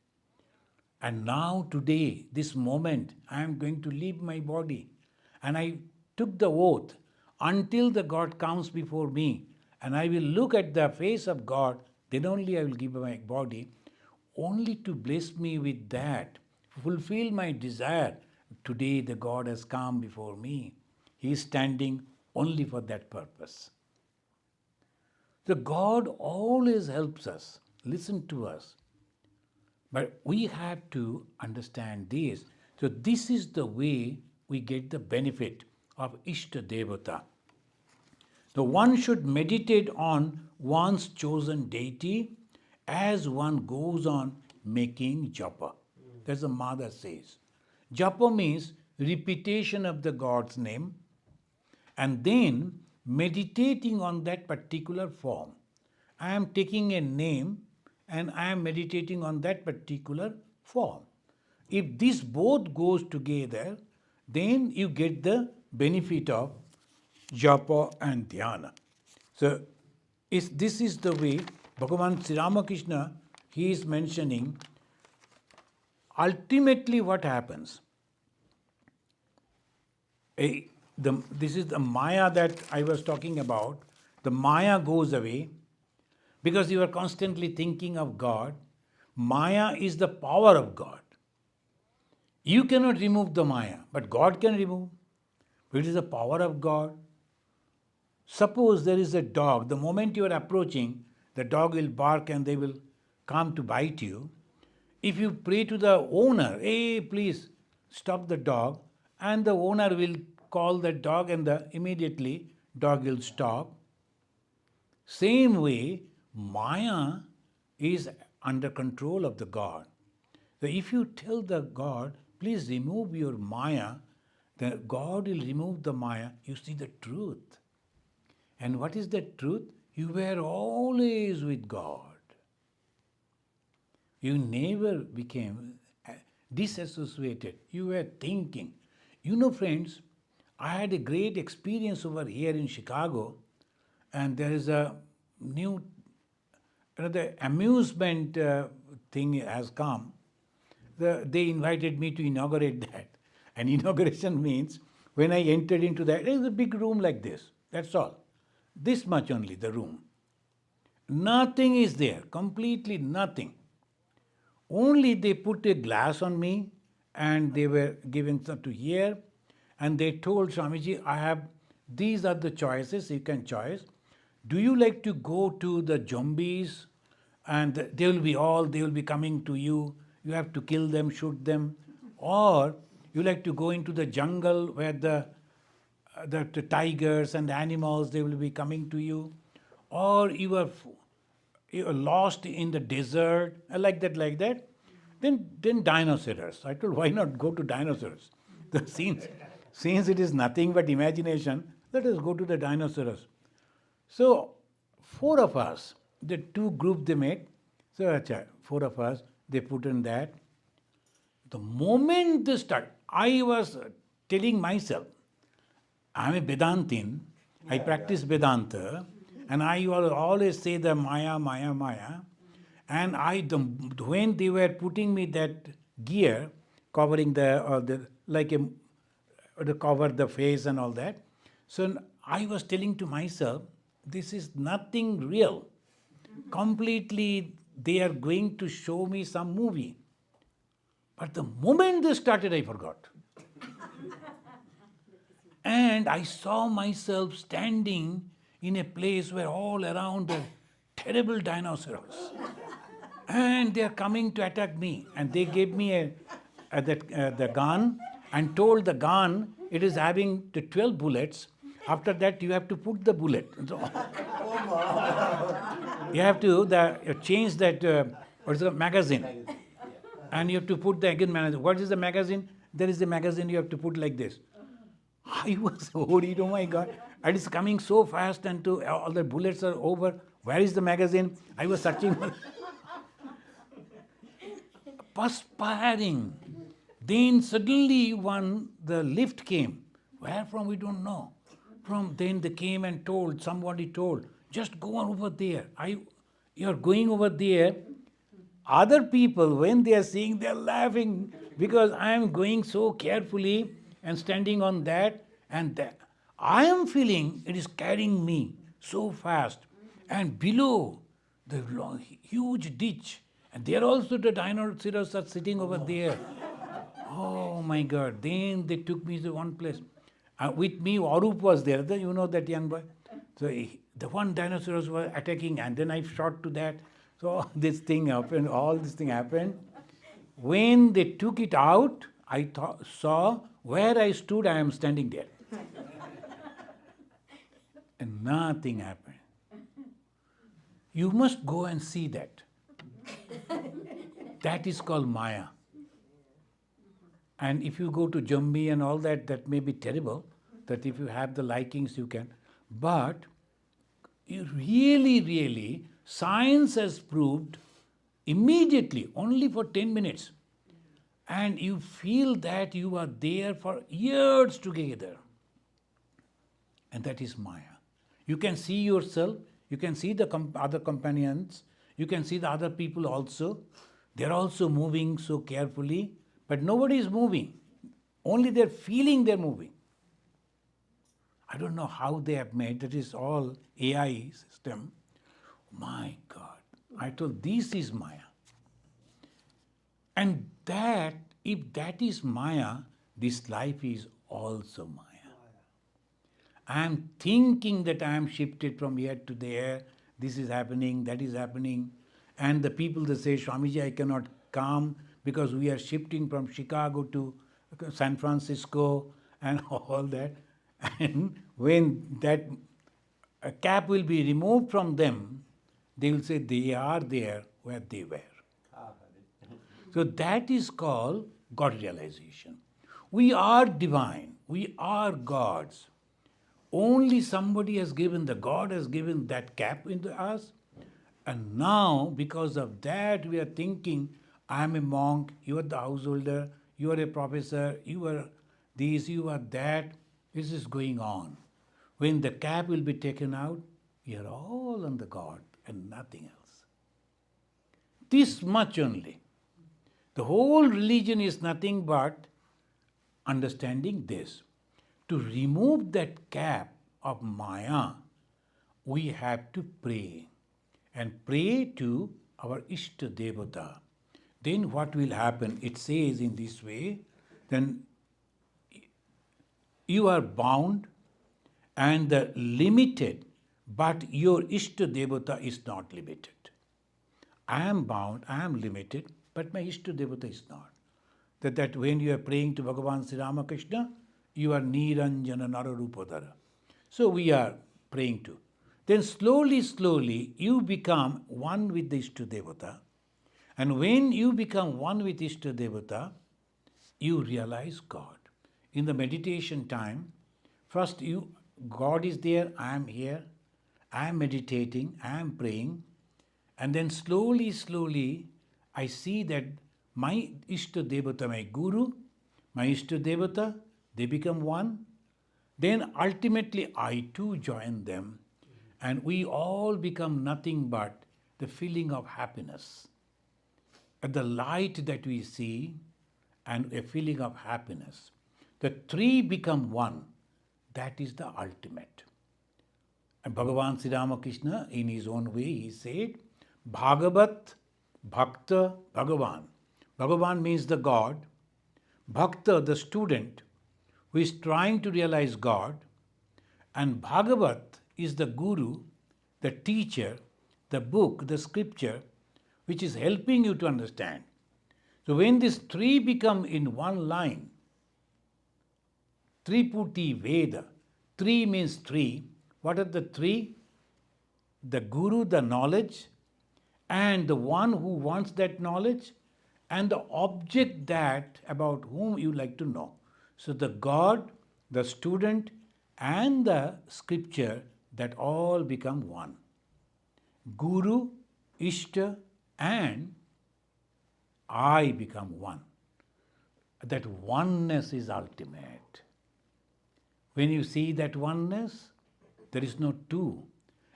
And now today, this moment, I am going to leave my body. And I took the oath until the God comes before me and I will look at the face of God, then only I will give my body, only to bless me with that, fulfill my desire. Today the God has come before me. He is standing only for that purpose. So God always helps us, listen to us. But we have to understand this. So this is the way we get the benefit of Ishta Devata. So one should meditate on one's chosen deity as one goes on making japa. That's what Mother says. Japa means repetition of the God's name and then meditating on that particular form. I am taking a name and I am meditating on that particular form. If this both goes together, then you get the benefit of japa and dhyana. So this is the way Bhagavan Sri Ramakrishna, he is mentioning ultimately what happens. This is the Maya that I was talking about. The Maya goes away because you are constantly thinking of God. Maya is the power of God. You cannot remove the Maya, but God can remove. It is the power of God. Suppose there is a dog. The moment you are approaching, the dog will bark and they will come to bite you. If you pray to the owner, hey, please stop the dog, and the owner will call the dog and immediately dog will stop. Same way, Maya is under control of the God. So if you tell the God, please remove your Maya, the God will remove the Maya. You see the truth. And what is the truth? You were always with God. You never became disassociated. You were thinking. You know, friends, I had a great experience over here in Chicago, and there is a new, the amusement thing has come. They invited me to inaugurate that. And inauguration means when I entered into that, there is a big room like this. That's all. This much only, the room. Nothing is there, completely nothing. Only they put a glass on me and they were giving some to hear, and they told Swamiji, these are the choices, you can choose. Do you like to go to the zombies and they will be coming to you, you have to kill them, shoot them, or you like to go into the jungle where the tigers and animals, they will be coming to you, or you are lost in the desert, like that. Then dinosaurs. I told, why not go to dinosaurs? Since it is nothing but imagination, let us go to the dinosaurs. So 4 of us, the 2 groups they made, so 4 of us, they put in that. The moment they start, I was telling myself, I'm a Vedantin, I practice Vedanta, and I will always say the Maya. And when they were putting me that gear, covering to cover the face and all that, so I was telling to myself, this is nothing real. Completely, they are going to show me some movie. But the moment they started, I forgot. And I saw myself standing in a place where all around the terrible dinosaurs. And they are coming to attack me. And they gave me the gun and told the gun it is having the 12 bullets. After that, you have to put the bullet. So, you have to change that, what is the magazine? And you have to put the again magazine. What is the magazine? There is the magazine you have to put like this. I was worried, oh my God. And it's coming so fast and all the bullets are over. Where is the magazine? I was searching. Perspiring. Then suddenly the lift came. Where from we don't know. Then they came and somebody told, just go on over there. You're going over there. Other people, when they are seeing, they are laughing because I am going so carefully and standing on that and that. I am feeling it is carrying me so fast. And below, the huge ditch. And there also the dinosaurs are sitting over there. Oh my God. Then they took me to one place. With me, Arup was there. You know that young boy? So the one dinosaurs were attacking and then I shot to that. So this thing happened, all this thing happened. When they took it out, I saw where I stood, I am standing there. And nothing happened. You must go and see that. That is called Maya. And if you go to Jambi and all that, that may be terrible, that if you have the likings, you can. But you really, science has proved immediately, only for 10 minutes, and you feel that you are there for years together. And that is Maya. You can see yourself, you can see the other companions, you can see the other people also. They're also moving so carefully, but nobody is moving. Only they're feeling they're moving. I don't know how they have made, that is all AI system. My God, I told this is Maya. And that, if that is Maya, this life is also Maya. I am thinking that I am shifted from here to there, this is happening, that is happening. And the people that say, Swamiji, I cannot come because we are shifting from Chicago to San Francisco and all that. And when that cap will be removed from them, they will say they are there where they were. So that is called God realization. We are divine. We are gods. Only somebody has given, the God has given that cap into us. And now, because of that, we are thinking, I am a monk, you are the householder, you are a professor, you are this, you are that. This is going on. When the cap will be taken out, we are all on the God and nothing else. This much only. The whole religion is nothing but understanding this. To remove that cap of Maya, we have to pray. And pray to our Ishta Devata. Then what will happen? It says in this way, then you are bound and limited, but your Ishta Devata is not limited. I am bound, I am limited, but my Ishta Devata is not. That when you are praying to Bhagavan Sri Ramakrishna, you are Niranjana Nararupadara. So we are praying to. Then slowly, you become one with the Ishta Devata. And when you become one with Ishta Devata, you realize God. In the meditation time, first God is there, I am here, I am meditating, I am praying. And then slowly, I see that my Ishta Devata, my Guru, my Ishta Devata, they become one. Then ultimately, I too join them. And we all become nothing but the feeling of happiness. The light that we see and a feeling of happiness. The three become one. That is the ultimate. And Bhagavan Sri Ramakrishna, in his own way, he said, Bhagavat Bhakta Bhagavan. Bhagavan means the God. Bhakta, the student, who is trying to realize God. And Bhagavat is the guru, the teacher, the book, the scripture, which is helping you to understand. So when these three become in one line, Triputi Veda, three means three. What are the three? The guru, the knowledge, and the one who wants that knowledge, and the object that about whom you like to know. So the God, the student, and the scripture, that all become one. Guru, Ishta, and I become one. That oneness is ultimate. When you see that oneness, there is no two.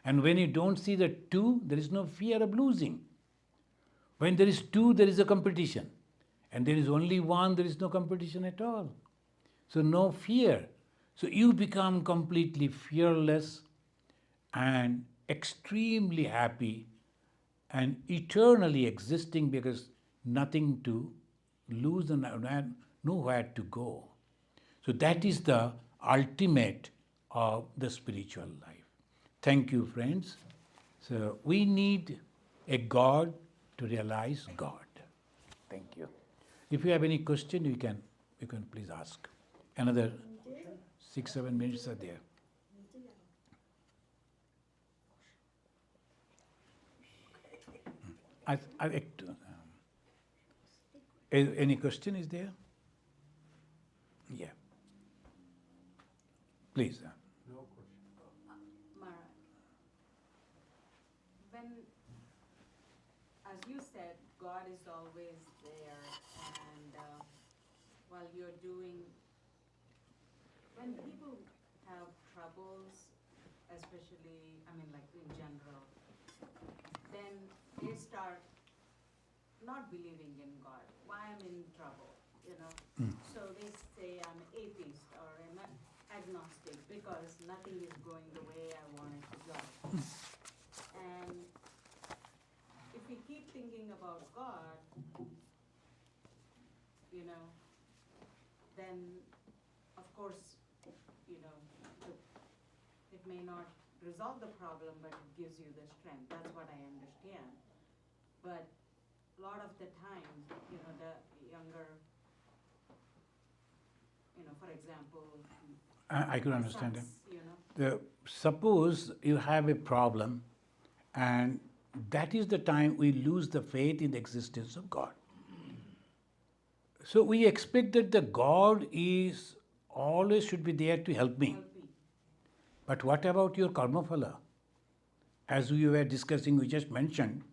And when you don't see the two, there is no fear of losing. When there is two, there is a competition. And there is only one, there is no competition at all. So no fear. So you become completely fearless and extremely happy and eternally existing, because nothing to lose and nowhere to go. So that is the ultimate of the spiritual life. Thank you, friends. So we need a God to realize God. Thank you. If you have any question, you can please ask. Another 6-7 minutes are there. Any question is there? Yeah. Please. No question. Maharaj, when, as you said, God is always there, and while you're doing, when people have troubles, especially, like in general, then they start not believing in God. Why I'm in trouble, So they say I'm atheist or I'm agnostic because nothing is going the way I want it to go. And if we keep thinking about God, then of course, it may not resolve the problem, but it gives you the strength. That's what I understand. But a lot of the times, the younger, for example, I could understand sons, that. Suppose you have a problem, and that is the time we lose the faith in the existence of God. So we expect that the God is always should be there to help me. But what about your karma phala? As we were discussing, we just mentioned,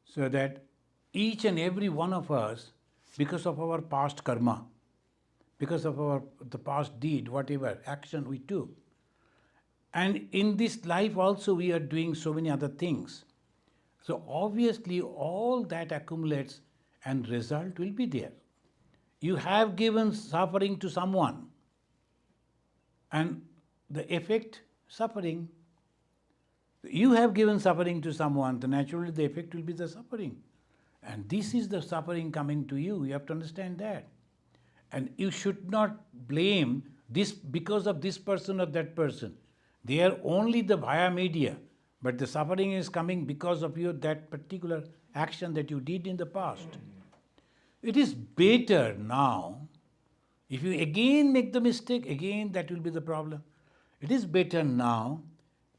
so that each and every one of us, because of our past karma, because of the past deed, whatever action we took, and in this life also we are doing so many other things. So obviously all that accumulates and result will be there. You have given suffering to someone, and the effect, suffering. You have given suffering to someone, then naturally the effect will be the suffering. And this is the suffering coming to you. You have to understand that. And you should not blame this because of this person or that person. They are only the via media, but the suffering is coming because of that particular action that you did in the past. It is better now, if you again make the mistake, again that will be the problem. It is better now,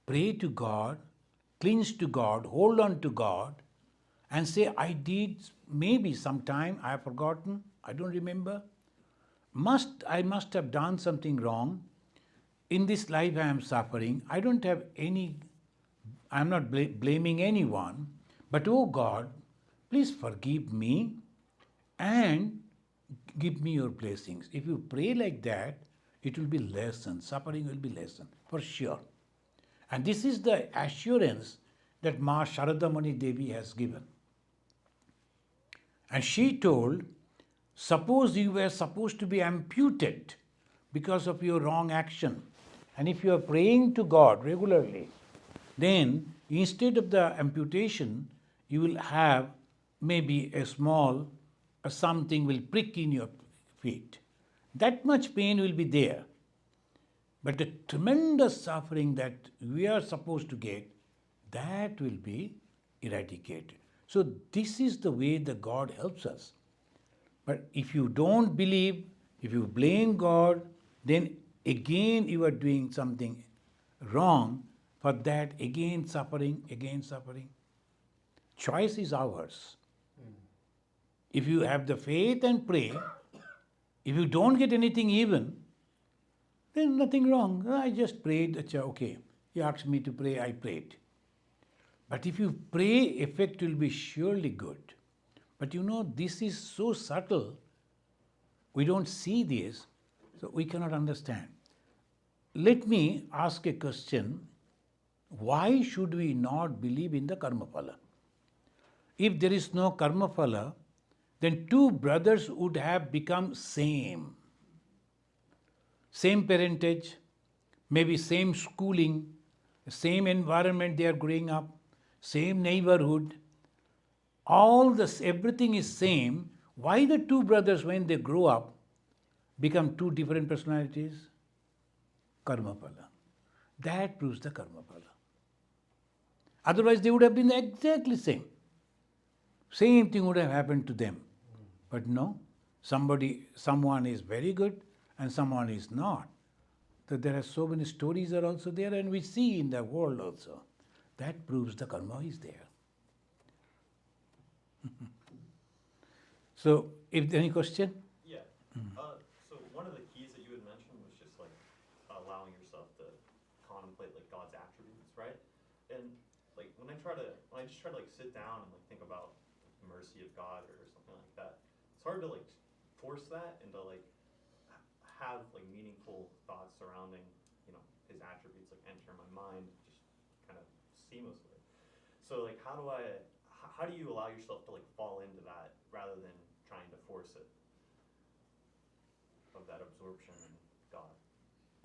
pray to God, clinch to God, hold on to God, and say, I did maybe sometime, I have forgotten, I don't remember. I must have done something wrong. In this life I am suffering. I don't have I'm not blaming anyone, but oh God, please forgive me and give me your blessings. If you pray like that, it will be lessened. Suffering will be lessened, for sure. And this is the assurance that Ma Sharadamani Devi has given. And she told, suppose you were supposed to be amputed because of your wrong action, and if you are praying to God regularly, then instead of the amputation, you will have maybe a small something will prick in your feet. That much pain will be there. But the tremendous suffering that we are supposed to get, that will be eradicated. So this is the way that God helps us. But if you don't believe, if you blame God, then again you are doing something wrong. For that, again suffering, again suffering. Choice is ours. If you have the faith and pray, if you don't get anything even, then nothing wrong. I just prayed, okay. He asked me to pray, I prayed. But if you pray, effect will be surely good. But this is so subtle, we don't see this, so we cannot understand. Let me ask a question. Why should we not believe in the karma phala? If there is no karma phala, then two brothers would have become same. Same parentage, maybe same schooling, same environment they are growing up, same neighborhood. Everything is same. Why the two brothers, when they grow up, become two different personalities? Karma phala. That proves the karma phala. Otherwise, they would have been exactly same. Same thing would have happened to them. But no, someone is very good and someone is not. So there are so many stories are also there, and we see in the world also. That proves the karma is there. So, if there any question? Yeah. So one of the keys that you had mentioned was just like allowing yourself to contemplate like God's attributes, right? And like when I just try to like sit down and like think about the mercy of God or something like that, it's hard to like force that and to like have like meaningful thoughts surrounding, his attributes like enter my mind just kind of seamlessly. So like how do you allow yourself to like fall into that rather than trying to force it, of that absorption in God?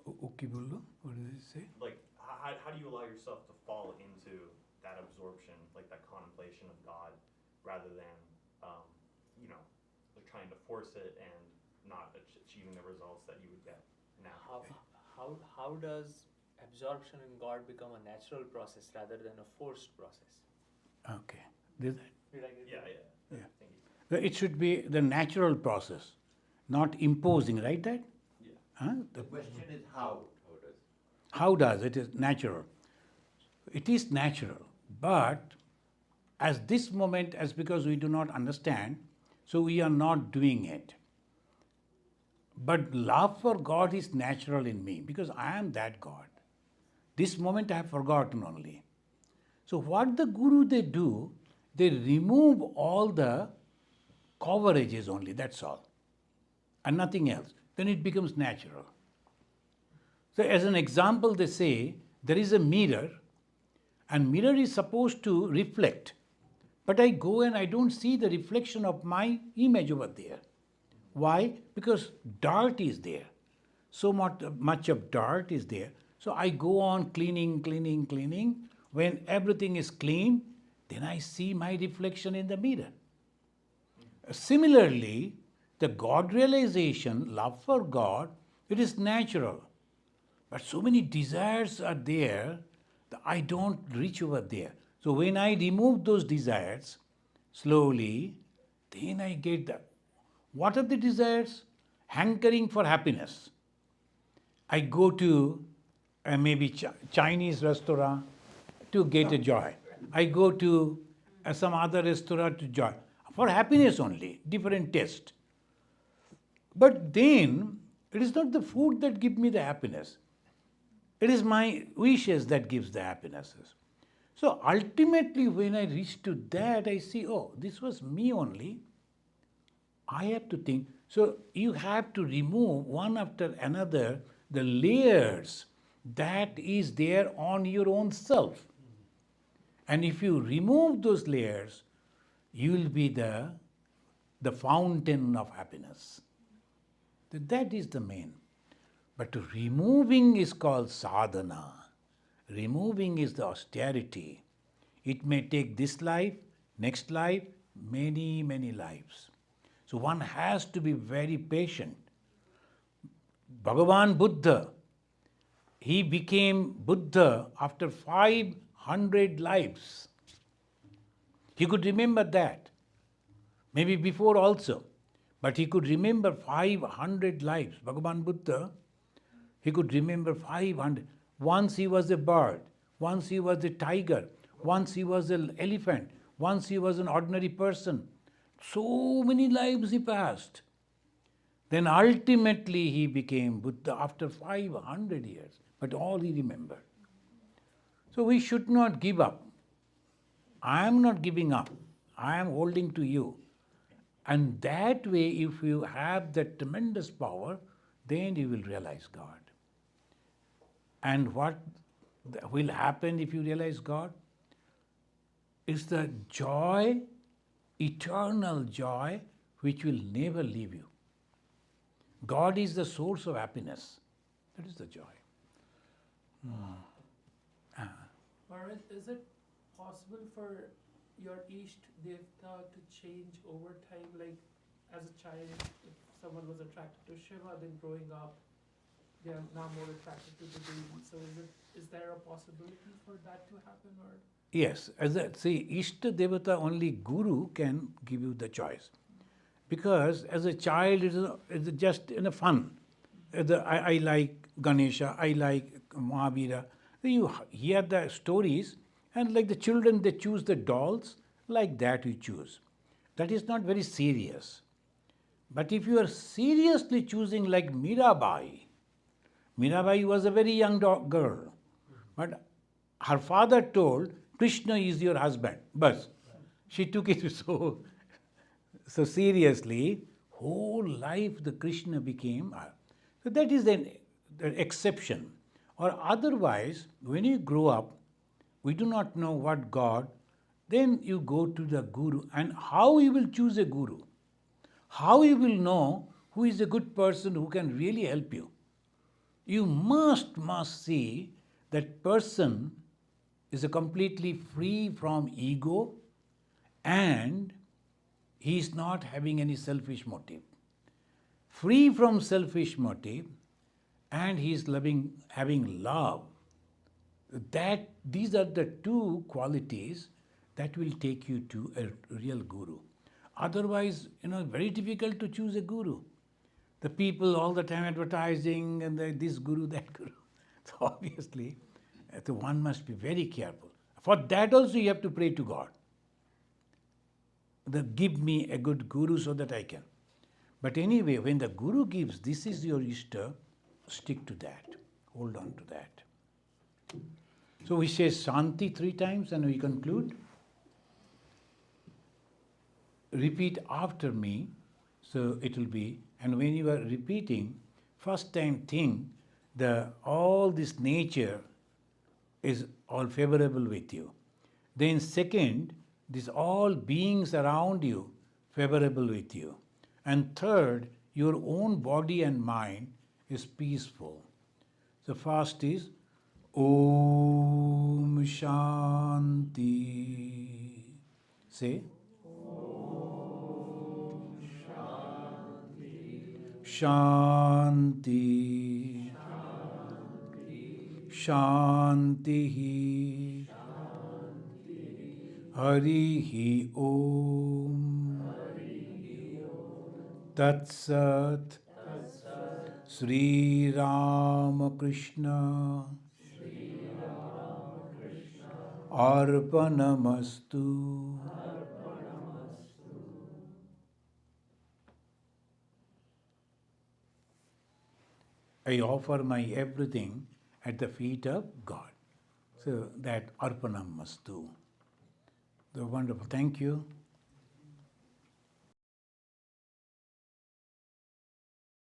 Okay, Bullo, what did he say? Like how do you allow yourself to fall into that absorption, like that contemplation of God, rather than like trying to force it and not achieving the results that you would get naturally? How does absorption in God become a natural process rather than a forced process? Okay. Did Did I get Yeah. Yeah. Thank you. It should be the natural process, not imposing, right, Dad? Yeah. Huh? The question is how? How does it is natural? It is natural, but as this moment, as because we do not understand, so we are not doing it. But love for God is natural in me because I am that God. This moment I have forgotten only. So what the Guru they do, they remove all the coverages only, that's all. And nothing else. Then it becomes natural. So as an example, they say there is a mirror and mirror is supposed to reflect. But I go and I don't see the reflection of my image over there. Why? Because dirt is there. So much of dirt is there. So I go on cleaning. When everything is clean, then I see my reflection in the mirror. Similarly, the God realization, love for God, it is natural. But so many desires are there that I don't reach over there. So when I remove those desires, slowly, then I get the. What are the desires? Hankering for happiness. I go to maybe Chinese restaurant to get a joy. I go to some other restaurant to joy. For happiness only, different taste. But then, it is not the food that gives me the happiness. It is my wishes that gives the happinesses. So ultimately, when I reach to that, I see, oh, this was me only. I have to think. So you have to remove one after another the layers that is there on your own self. And if you remove those layers, you will be the fountain of happiness. That is the main. But removing is called sadhana. Removing is the austerity. It may take this life, next life, many lives. So one has to be very patient. Bhagavan Buddha, he became Buddha after 500 lives. He could remember that. Maybe before also. But he could remember 500 lives. Bhagavan Buddha, he could remember 500. Once he was a bird. Once he was a tiger. Once he was an elephant. Once he was an ordinary person. So many lives he passed. Then ultimately he became Buddha after 500 years. But all he remembered. So we should not give up. I am not giving up. I am holding to you. And that way, if you have that tremendous power, then you will realize God. And what will happen if you realize God? Is the joy, eternal joy, which will never leave you. God is the source of happiness. That is the joy. Maharaj, is it possible for your Isht Devta to change over time? Like as a child, if someone was attracted to Shiva, then growing up, they are now more attracted to the Devi. So is there a possibility for that to happen? Or Yes, as I say, Ishta Devata, only Guru can give you the choice. Because as a child, it's just fun. I like Ganesha, I like Mahavira. You hear the stories, and like the children, they choose the dolls, like that you choose. That is not very serious. But if you are seriously choosing like Mirabai was a very young girl, but her father told, Krishna is your husband. But she took it so seriously, whole life the Krishna became her. So that is an exception. Or otherwise, when you grow up, we do not know what God, then you go to the Guru. And how you will choose a Guru? How you will know who is a good person who can really help you? You must see that person is a completely free from ego and he is not having any selfish motive. Free from selfish motive and he is having love. These are the two qualities that will take you to a real Guru. Otherwise, very difficult to choose a Guru. The people all the time advertising and this Guru, that Guru. So obviously, one must be very careful. For that also you have to pray to God. Give me a good Guru so that I can. But anyway, when the Guru gives, this is your Ishta, stick to that. Hold on to that. So we say Shanti 3 times and we conclude. Repeat after me. So it will be, and when you are repeating, first time think all this nature is all favorable with you. Then second, these all beings around you favorable with you. And third, your own body and mind is peaceful. So first is Om Shanti. Say. Shanti. Shanti. Harihi Om. Tat Sat. Sri Ramakrishna. Arpanamastu. I offer my everything at the feet of God. So that Arpanamastu. So wonderful. Thank you.